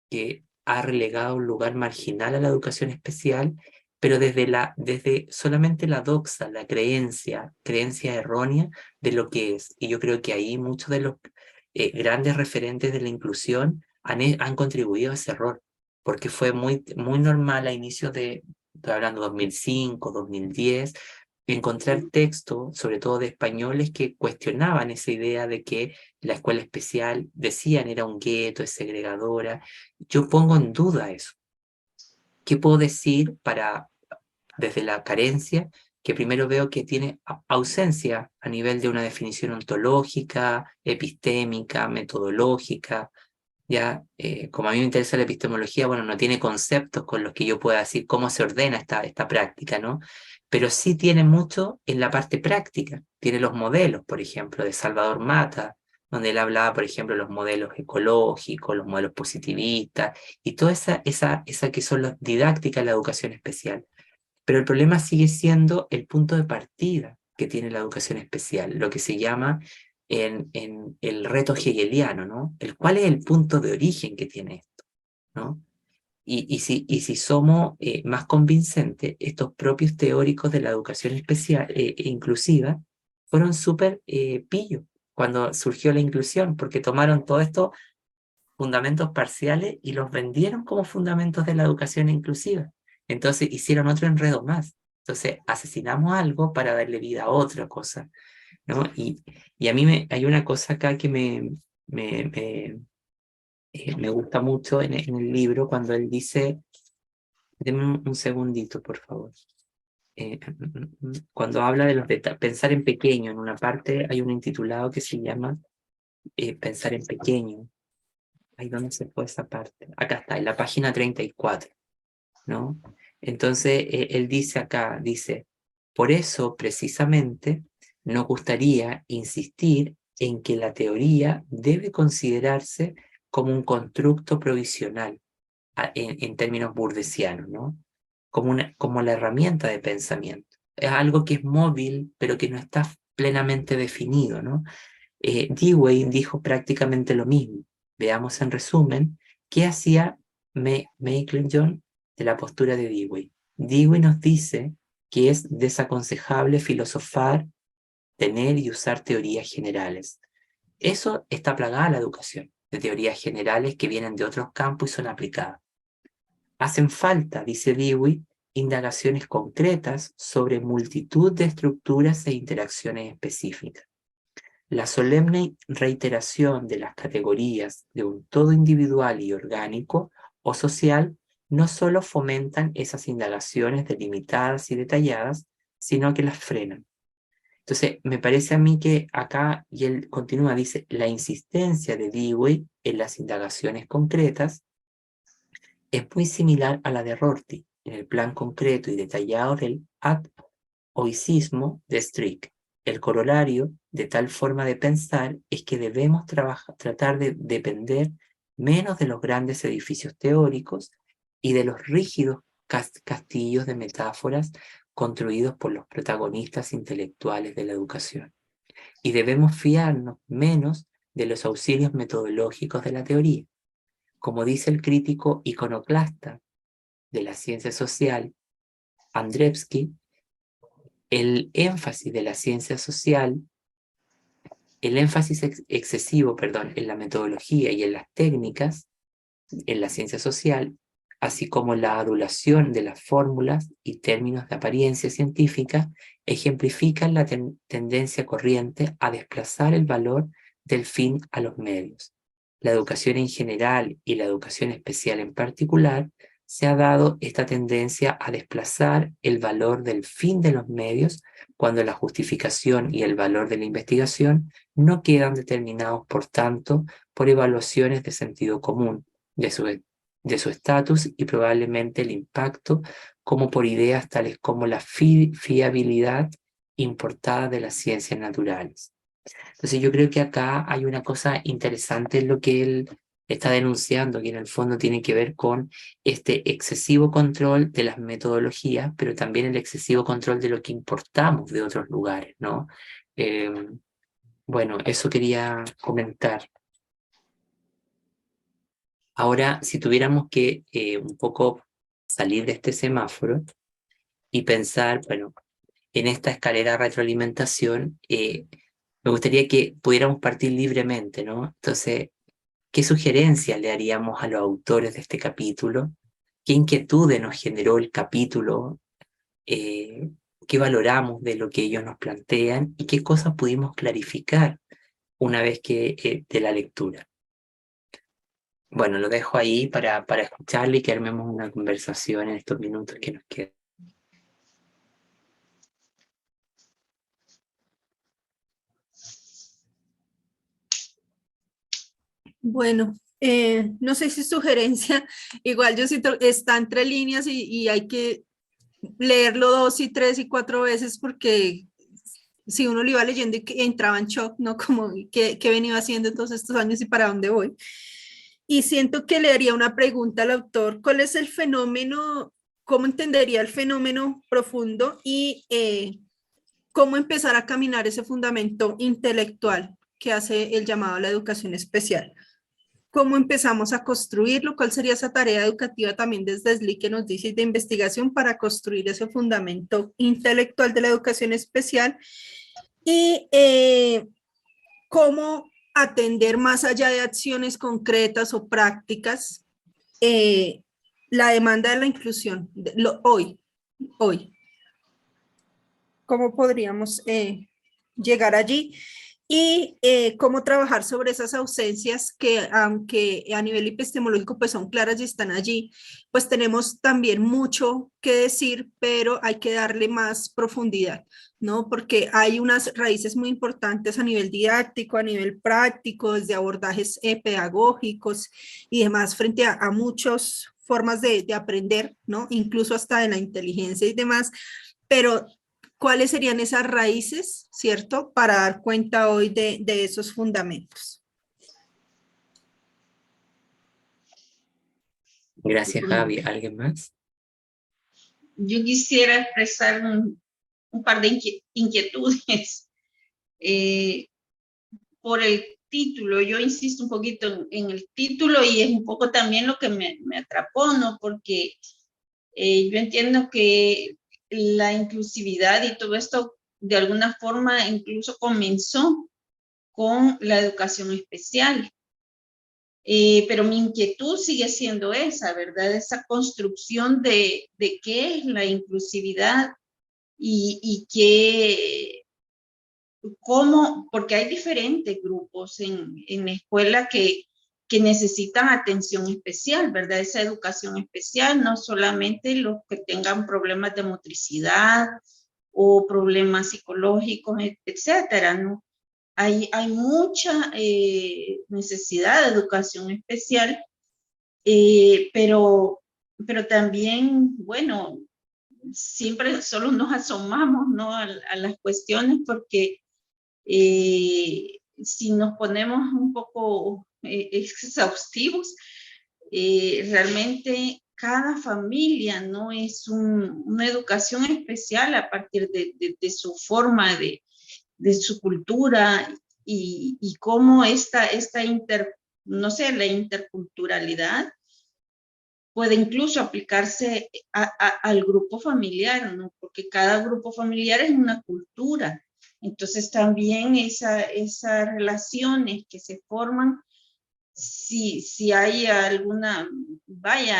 que ha relegado a un lugar marginal a la educación especial, pero desde solamente la doxa, la creencia errónea de lo que es. Y yo creo que ahí muchos de los grandes referentes de la inclusión han contribuido a ese error, porque fue muy, muy normal a inicios estoy hablando 2005, 2010, encontrar textos, sobre todo de españoles, que cuestionaban esa idea de que la escuela especial, decían, era un gueto, es segregadora. Yo pongo en duda eso. ¿Qué puedo decir desde la carencia? Que primero veo que tiene ausencia a nivel de una definición ontológica, epistémica, metodológica. Ya, como a mí me interesa la epistemología, bueno, no tiene conceptos con los que yo pueda decir cómo se ordena esta práctica, ¿no? Pero sí tiene mucho en la parte práctica. Tiene los modelos, por ejemplo, de Salvador Mata, donde él hablaba, por ejemplo, de los modelos ecológicos, los modelos positivistas, y toda esa que son las didácticas de la educación especial. Pero el problema sigue siendo el punto de partida que tiene la educación especial, lo que se llama en el reto hegeliano, ¿no? ¿Cuál es el punto de origen que tiene esto, ¿no? Y si somos más convincentes, estos propios teóricos de la educación especial inclusiva fueron súper pillos cuando surgió la inclusión, porque tomaron todos estos fundamentos parciales y los vendieron como fundamentos de la educación inclusiva. Entonces hicieron otro enredo más. Entonces asesinamos algo para darle vida a otra cosa, ¿no? Y a mí hay una cosa acá que me gusta mucho en el libro cuando él dice, denme un segundito, por favor. Cuando habla de los pensar en pequeño, en una parte hay un intitulado que se llama Pensar en pequeño. Ahí donde se fue esa parte. Acá está, en la página 34, ¿no? Entonces, él dice acá, dice, por eso precisamente nos gustaría insistir en que la teoría debe considerarse como un constructo provisional, en términos burdesianos, ¿no? Como la herramienta de pensamiento. Es algo que es móvil, pero que no está plenamente definido, ¿no? Dewey dijo prácticamente lo mismo. Veamos en resumen qué hacía Maitland-John de la postura de Dewey. Dewey nos dice que es desaconsejable filosofar, tener y usar teorías generales. Eso está plagada la educación, de teorías generales que vienen de otros campos y son aplicadas. Hacen falta, dice Dewey, indagaciones concretas sobre multitud de estructuras e interacciones específicas. La solemne reiteración de las categorías de un todo individual y orgánico o social no solo fomentan esas indagaciones delimitadas y detalladas, sino que las frenan. Entonces, me parece a mí que acá, y él continúa, dice, la insistencia de Dewey en las indagaciones concretas es muy similar a la de Rorty en el plan concreto y detallado del ad-hoicismo de Strick. El corolario de tal forma de pensar es que debemos tratar de depender menos de los grandes edificios teóricos y de los rígidos castillos de metáforas construidos por los protagonistas intelectuales de la educación. Y debemos fiarnos menos de los auxilios metodológicos de la teoría. Como dice el crítico iconoclasta de la ciencia social, Andrzejewski, el énfasis de la ciencia social, el énfasis excesivo, en la metodología y en las técnicas, en la ciencia social, así como la adulación de las fórmulas y términos de apariencia científica, ejemplifican la tendencia corriente a desplazar el valor del fin a los medios. La educación en general y la educación especial en particular, se ha dado esta tendencia a desplazar el valor del fin de los medios cuando la justificación y el valor de la investigación no quedan determinados, por tanto, por evaluaciones de sentido común, de su estatus y probablemente el impacto, como por ideas tales como la fiabilidad importadas de las ciencias naturales. Entonces yo creo que acá hay una cosa interesante en lo que él está denunciando, que en el fondo tiene que ver con este excesivo control de las metodologías, pero también el excesivo control de lo que importamos de otros lugares, ¿no? Bueno, eso quería comentar. Ahora, si tuviéramos que un poco salir de este semáforo y pensar, bueno, en esta escalera de retroalimentación, me gustaría que pudiéramos partir libremente, ¿no? Entonces, ¿qué sugerencias le haríamos a los autores de este capítulo? ¿Qué inquietudes nos generó el capítulo? ¿Qué valoramos de lo que ellos nos plantean? ¿Y qué cosas pudimos clarificar una vez que de la lectura? Bueno, lo dejo ahí para escucharle y que armemos una conversación en estos minutos que nos quedan. Bueno, no sé si es sugerencia, igual yo siento, está entre líneas y hay que leerlo 2 y 3 y 4 veces porque si uno lo iba leyendo y que entraba en shock, ¿no? Como, ¿qué he venido haciendo todos estos años y para dónde voy? Y siento que le haría una pregunta al autor, ¿cuál es el fenómeno, cómo entendería el fenómeno profundo y cómo empezar a caminar ese fundamento intelectual que hace el llamado a la educación especial? ¿Cómo empezamos a construirlo? ¿Cuál sería esa tarea educativa también desde SLI que nos dice de investigación para construir ese fundamento intelectual de la educación especial? Y cómo atender más allá de acciones concretas o prácticas la demanda de la inclusión hoy. ¿Cómo podríamos llegar allí? Y cómo trabajar sobre esas ausencias que, aunque a nivel epistemológico pues son claras y están allí, pues tenemos también mucho que decir, pero hay que darle más profundidad, ¿no? Porque hay unas raíces muy importantes a nivel didáctico, a nivel práctico, desde abordajes pedagógicos y demás, frente a muchas formas de aprender, ¿no? Incluso hasta de la inteligencia y demás, pero ¿cuáles serían esas raíces, cierto? Para dar cuenta hoy de esos fundamentos. Gracias, Javi. ¿Alguien más? Yo quisiera expresar un par de inquietudes por el título. Yo insisto un poquito en el título y es un poco también lo que me atrapó, ¿no? Porque yo entiendo que la inclusividad y todo esto de alguna forma incluso comenzó con la educación especial. Pero mi inquietud sigue siendo esa, ¿verdad? Esa construcción de qué es la inclusividad y qué, cómo, porque hay diferentes grupos en la escuela que necesitan atención especial, ¿verdad? Esa educación especial, no solamente los que tengan problemas de motricidad o problemas psicológicos, etcétera, ¿no? Hay mucha necesidad de educación especial, pero también, bueno, siempre solo nos asomamos, ¿no? a las cuestiones porque si nos ponemos un poco exhaustivos, realmente cada familia no es una educación especial a partir de su forma, de su cultura y cómo esta no sé, la interculturalidad puede incluso aplicarse al grupo familiar, ¿no? Porque cada grupo familiar es una cultura. Entonces también esas relaciones que se forman, si hay alguna, vaya,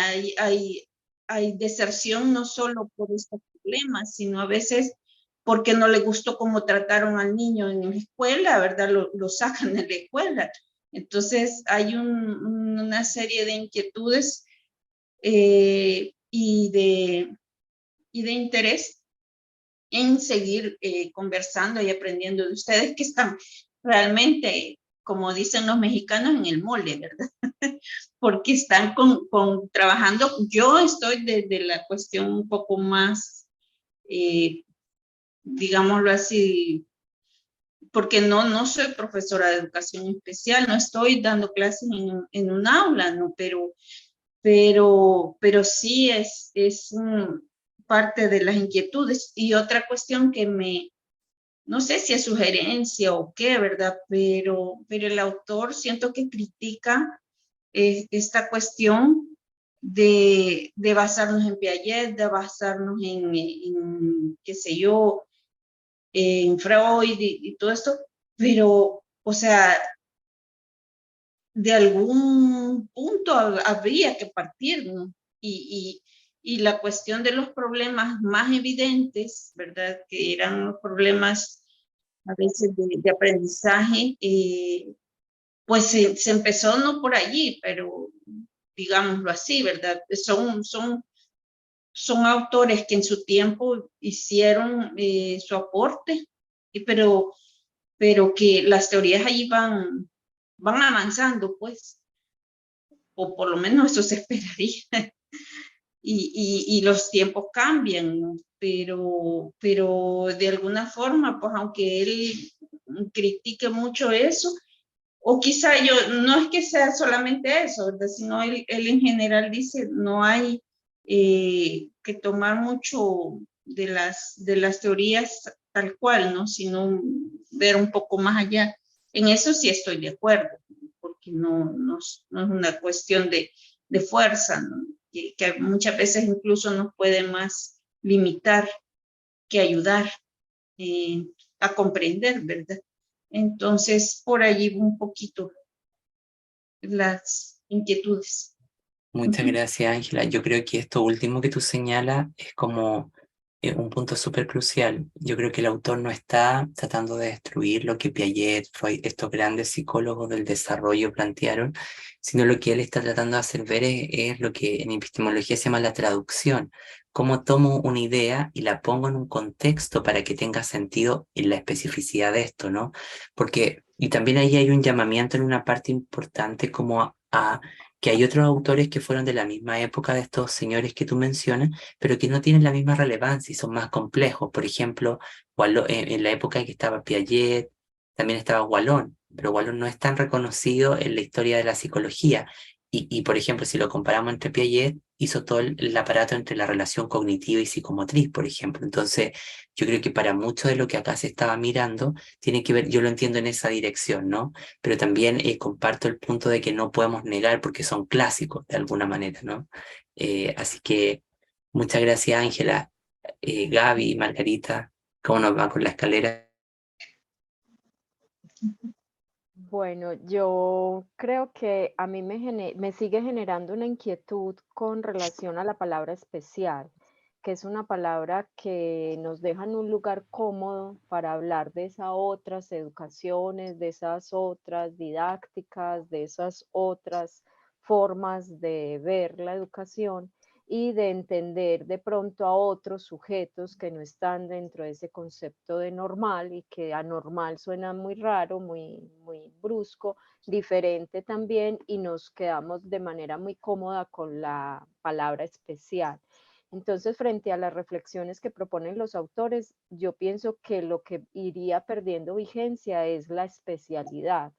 hay deserción no solo por estos problemas, sino a veces porque no le gustó cómo trataron al niño en la escuela, ¿verdad? Lo sacan de la escuela. Entonces hay una serie de inquietudes y de interés en seguir conversando y aprendiendo de ustedes que están realmente, como dicen los mexicanos, en el mole, ¿verdad? Porque están trabajando. Yo estoy desde la cuestión un poco más digámoslo así, porque no soy profesora de educación especial, no estoy dando clases en un aula, ¿no? Pero sí es parte de las inquietudes. Y otra cuestión que no sé si es sugerencia o qué, ¿verdad? Pero el autor siento que critica esta cuestión de basarnos en Piaget, de basarnos qué sé yo, en Freud y todo esto, pero, o sea, de algún punto habría que partir, ¿no? Y la cuestión de los problemas más evidentes, ¿verdad? Que eran los problemas a veces de aprendizaje, pues se empezó no por allí, pero digámoslo así, ¿verdad? Son autores que en su tiempo hicieron su aporte, pero que las teorías allí van avanzando, pues, o por lo menos eso se esperaría. Y los tiempos cambian, ¿no? Pero de alguna forma, pues aunque él critique mucho eso, o quizá no es que sea solamente eso, ¿verdad? Sino él en general dice, no hay que tomar mucho de las teorías tal cual, ¿no? Sino ver un poco más allá. En eso sí estoy de acuerdo, porque no es una cuestión de fuerza, ¿no? Que muchas veces incluso nos puede más limitar que ayudar a comprender, ¿verdad? Entonces, por allí un poquito las inquietudes. Muchas gracias, Ángela. Yo creo que esto último que tú señalas es como un punto súper crucial. Yo creo que el autor no está tratando de destruir lo que Piaget, Freud, estos grandes psicólogos del desarrollo plantearon, sino lo que él está tratando de hacer ver es lo que en epistemología se llama la traducción. Cómo tomo una idea y la pongo en un contexto para que tenga sentido en la especificidad de esto, ¿no? Porque, y también ahí hay un llamamiento en una parte importante como a que hay otros autores que fueron de la misma época de estos señores que tú mencionas, pero que no tienen la misma relevancia y son más complejos. Por ejemplo, en la época en que estaba Piaget, también estaba Wallon, pero Wallon no es tan reconocido en la historia de la psicología. Por ejemplo, si lo comparamos entre Piaget, hizo todo el aparato entre la relación cognitiva y psicomotriz, por ejemplo. Entonces, yo creo que para mucho de lo que acá se estaba mirando, tiene que ver, yo lo entiendo en esa dirección, ¿no? Pero también comparto el punto de que no podemos negar porque son clásicos de alguna manera, ¿no? Así que muchas gracias, Ángela, Gaby, Margarita, ¿cómo nos va con la escalera? Bueno, yo creo que a mí me sigue generando una inquietud con relación a la palabra especial, que es una palabra que nos deja en un lugar cómodo para hablar de esas otras educaciones, de esas otras didácticas, de esas otras formas de ver la educación y de entender de pronto a otros sujetos que no están dentro de ese concepto de normal y que anormal suena muy raro, muy brusco, diferente también y nos quedamos de manera muy cómoda con la palabra especial. Entonces, frente a las reflexiones que proponen los autores, yo pienso que lo que iría perdiendo vigencia es la especialidad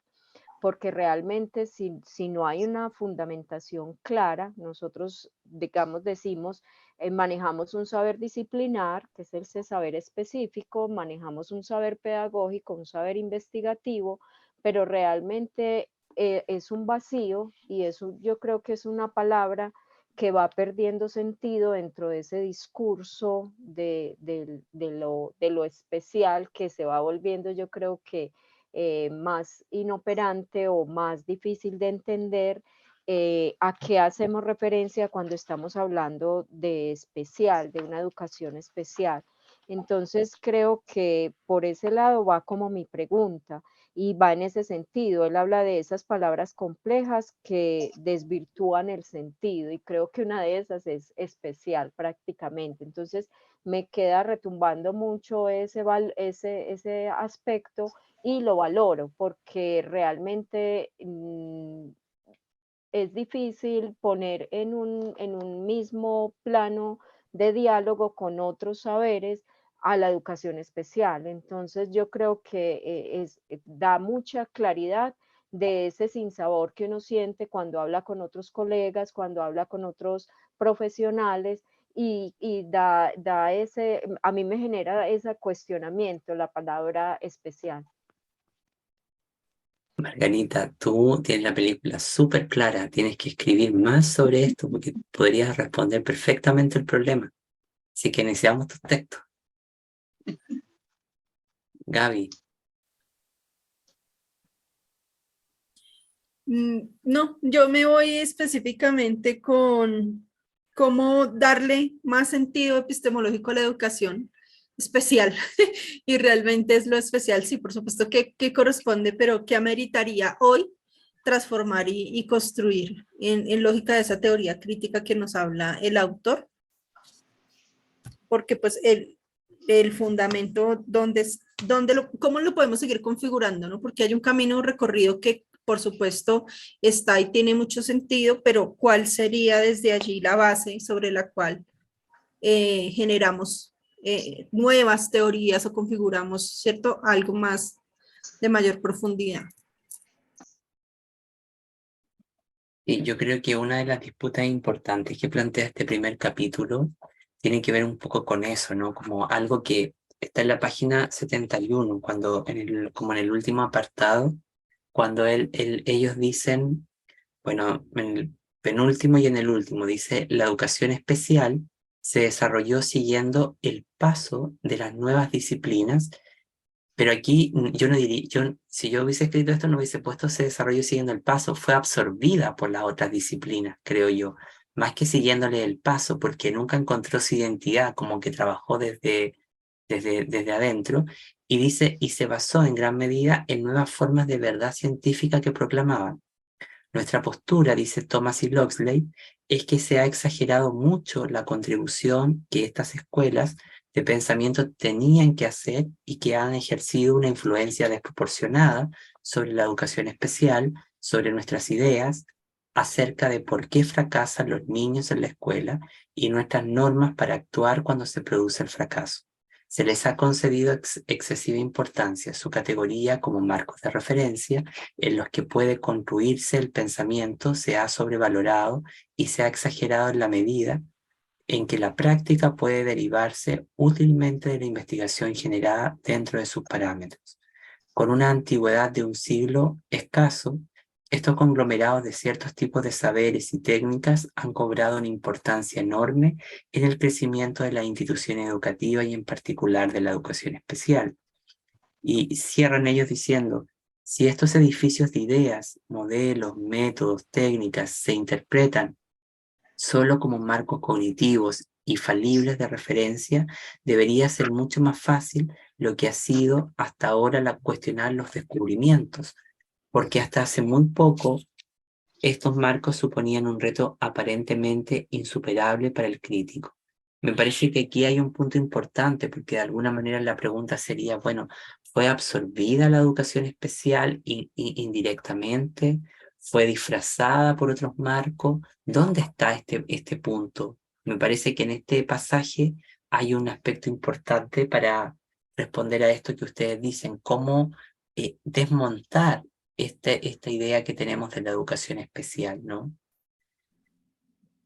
porque realmente si no hay una fundamentación clara, nosotros, digamos, decimos, manejamos un saber disciplinar, que es ese saber específico, manejamos un saber pedagógico, un saber investigativo, pero realmente es un vacío y eso yo creo que es una palabra que va perdiendo sentido dentro de ese discurso de lo especial que se va volviendo, yo creo que más inoperante o más difícil de entender a qué hacemos referencia cuando estamos hablando de especial, de una educación especial. Entonces creo que por ese lado va como mi pregunta y va en ese sentido. Él habla de esas palabras complejas que desvirtúan el sentido y creo que una de esas es especial prácticamente. Entonces me queda retumbando mucho ese aspecto y lo valoro porque realmente es difícil poner en un mismo plano de diálogo con otros saberes a la educación especial. Entonces yo creo que da mucha claridad de ese sinsabor que uno siente cuando habla con otros colegas, cuando habla con otros profesionales y da ese, a mí me genera ese cuestionamiento, la palabra especial. Margarita, tú tienes la película súper clara, tienes que escribir más sobre esto porque podrías responder perfectamente el problema. Así que necesitamos tus textos. Gaby, No, yo me voy específicamente con cómo darle más sentido epistemológico a la educación especial. Y realmente es lo especial, sí, por supuesto que corresponde, pero que ameritaría hoy transformar y construir en lógica de esa teoría crítica que nos habla el autor, porque pues el fundamento, cómo lo podemos seguir configurando, ¿no? Porque hay un camino recorrido que por supuesto está y tiene mucho sentido, pero ¿cuál sería desde allí la base sobre la cual generamos nuevas teorías o configuramos, ¿cierto? Algo más de mayor profundidad. y yo creo que una de las disputas importantes que plantea este primer capítulo tiene que ver un poco con eso, ¿no? Como algo que está en la página 71, cuando como en el último apartado, cuando ellos dicen, bueno, en el penúltimo y en el último, dice, la educación especial se desarrolló siguiendo el paso de las nuevas disciplinas, pero aquí yo no diría, si yo hubiese escrito esto no hubiese puesto se desarrolló siguiendo el paso, fue absorbida por las otras disciplinas, creo yo, más que siguiéndole el paso, porque nunca encontró su identidad, como que trabajó desde adentro, y dice, y se basó en gran medida en nuevas formas de verdad científica que proclamaban. Nuestra postura, dice Thomas y Loxley, es que se ha exagerado mucho la contribución que estas escuelas de pensamiento tenían que hacer y que han ejercido una influencia desproporcionada sobre la educación especial, sobre nuestras ideas acerca de por qué fracasan los niños en la escuela y nuestras normas para actuar cuando se produce el fracaso. Se les ha concedido excesiva importancia a su categoría como marcos de referencia en los que puede construirse el pensamiento se ha sobrevalorado y se ha exagerado en la medida en que la práctica puede derivarse útilmente de la investigación generada dentro de sus parámetros. Con una antigüedad de un siglo escaso, estos conglomerados de ciertos tipos de saberes y técnicas han cobrado una importancia enorme en el crecimiento de la institución educativa y en particular de la educación especial. Y cierran ellos diciendo, si estos edificios de ideas, modelos, métodos, técnicas se interpretan solo como marcos cognitivos y falibles de referencia, debería ser mucho más fácil lo que ha sido hasta ahora cuestionar los descubrimientos, porque hasta hace muy poco estos marcos suponían un reto aparentemente insuperable para el crítico. Me parece que aquí hay un punto importante, porque de alguna manera la pregunta sería, bueno, ¿fue absorbida la educación especial indirectamente? ¿Fue disfrazada por otros marcos? ¿Dónde está este punto? Me parece que en este pasaje hay un aspecto importante para responder a esto que ustedes dicen, cómo desmontar esta idea que tenemos de la educación especial, ¿no?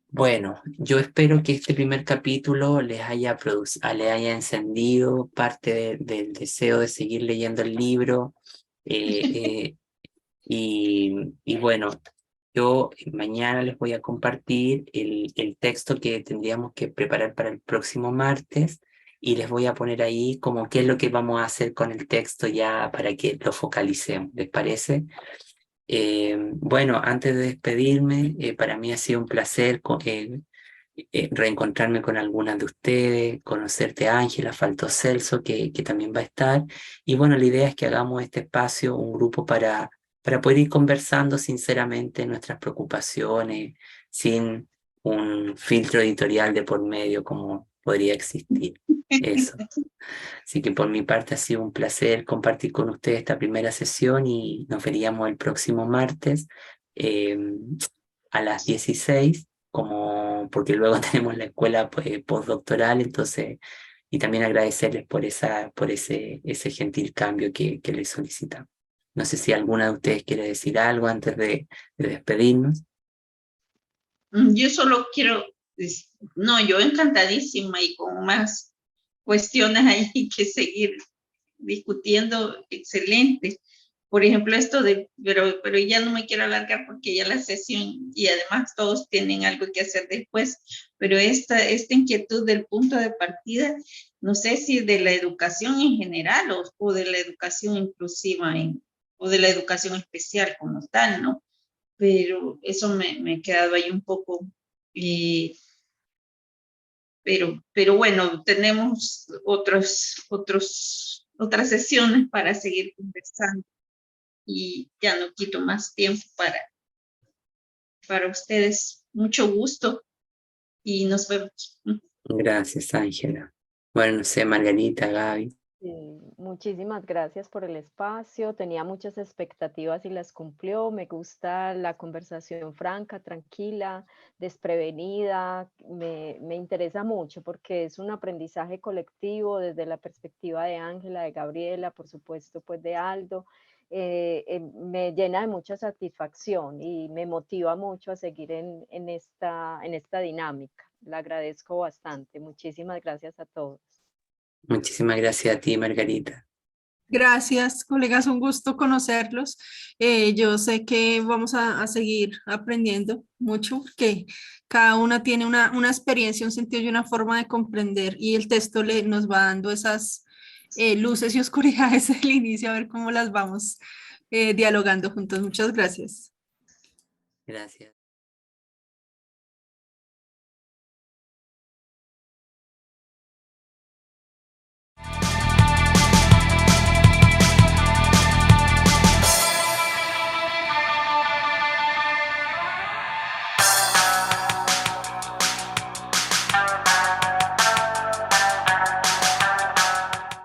Bueno, yo espero que este primer capítulo les haya encendido parte del deseo de seguir leyendo el libro. Y bueno, yo mañana les voy a compartir el texto que tendríamos que preparar para el próximo martes y les voy a poner ahí como qué es lo que vamos a hacer con el texto ya para que lo focalicemos. ¿Les parece? Bueno, antes de despedirme, para mí ha sido un placer reencontrarme con algunas de ustedes, conocerte Ángela, faltó Celso, que también va a estar. Y bueno, la idea es que hagamos este espacio, un grupo para poder ir conversando sinceramente nuestras preocupaciones, sin un filtro editorial de por medio como podría existir. Eso. Así que por mi parte ha sido un placer compartir con ustedes esta primera sesión y nos veríamos el próximo martes eh, a las 16, porque luego tenemos la escuela postdoctoral, entonces y también agradecerles por ese gentil cambio que les solicitamos. No sé si alguna de ustedes quiere decir algo antes de despedirnos. Yo solo quiero, no, yo encantadísima y con más cuestiones ahí que seguir discutiendo, excelente. Por ejemplo, esto de, pero ya no me quiero alargar porque ya la sesión y además todos tienen algo que hacer después, pero esta inquietud del punto de partida, no sé si de la educación en general o de la educación inclusiva o de la educación especial como tal, ¿no? Pero eso me he quedado ahí un poco, pero bueno, tenemos otras sesiones para seguir conversando y ya no quito más tiempo para ustedes. Mucho gusto y nos vemos. Gracias, Ángela. Bueno, no sé, Margarita, Gaby. Muchísimas gracias por el espacio. Tenía muchas expectativas y las cumplió. Me gusta la conversación franca, tranquila, desprevenida. Me interesa mucho porque es un aprendizaje colectivo desde la perspectiva de Ángela, de Gabriela, por supuesto, pues de Aldo. Me llena de mucha satisfacción y me motiva mucho a seguir en esta dinámica. La agradezco bastante. Muchísimas gracias a todos. Muchísimas gracias a ti, Margarita. Gracias, colegas, un gusto conocerlos. Yo sé que vamos a seguir aprendiendo mucho, porque cada una tiene una experiencia, un sentido y una forma de comprender, y el texto nos va dando esas luces y oscuridades del inicio, a ver cómo las vamos dialogando juntos. Muchas gracias. Gracias.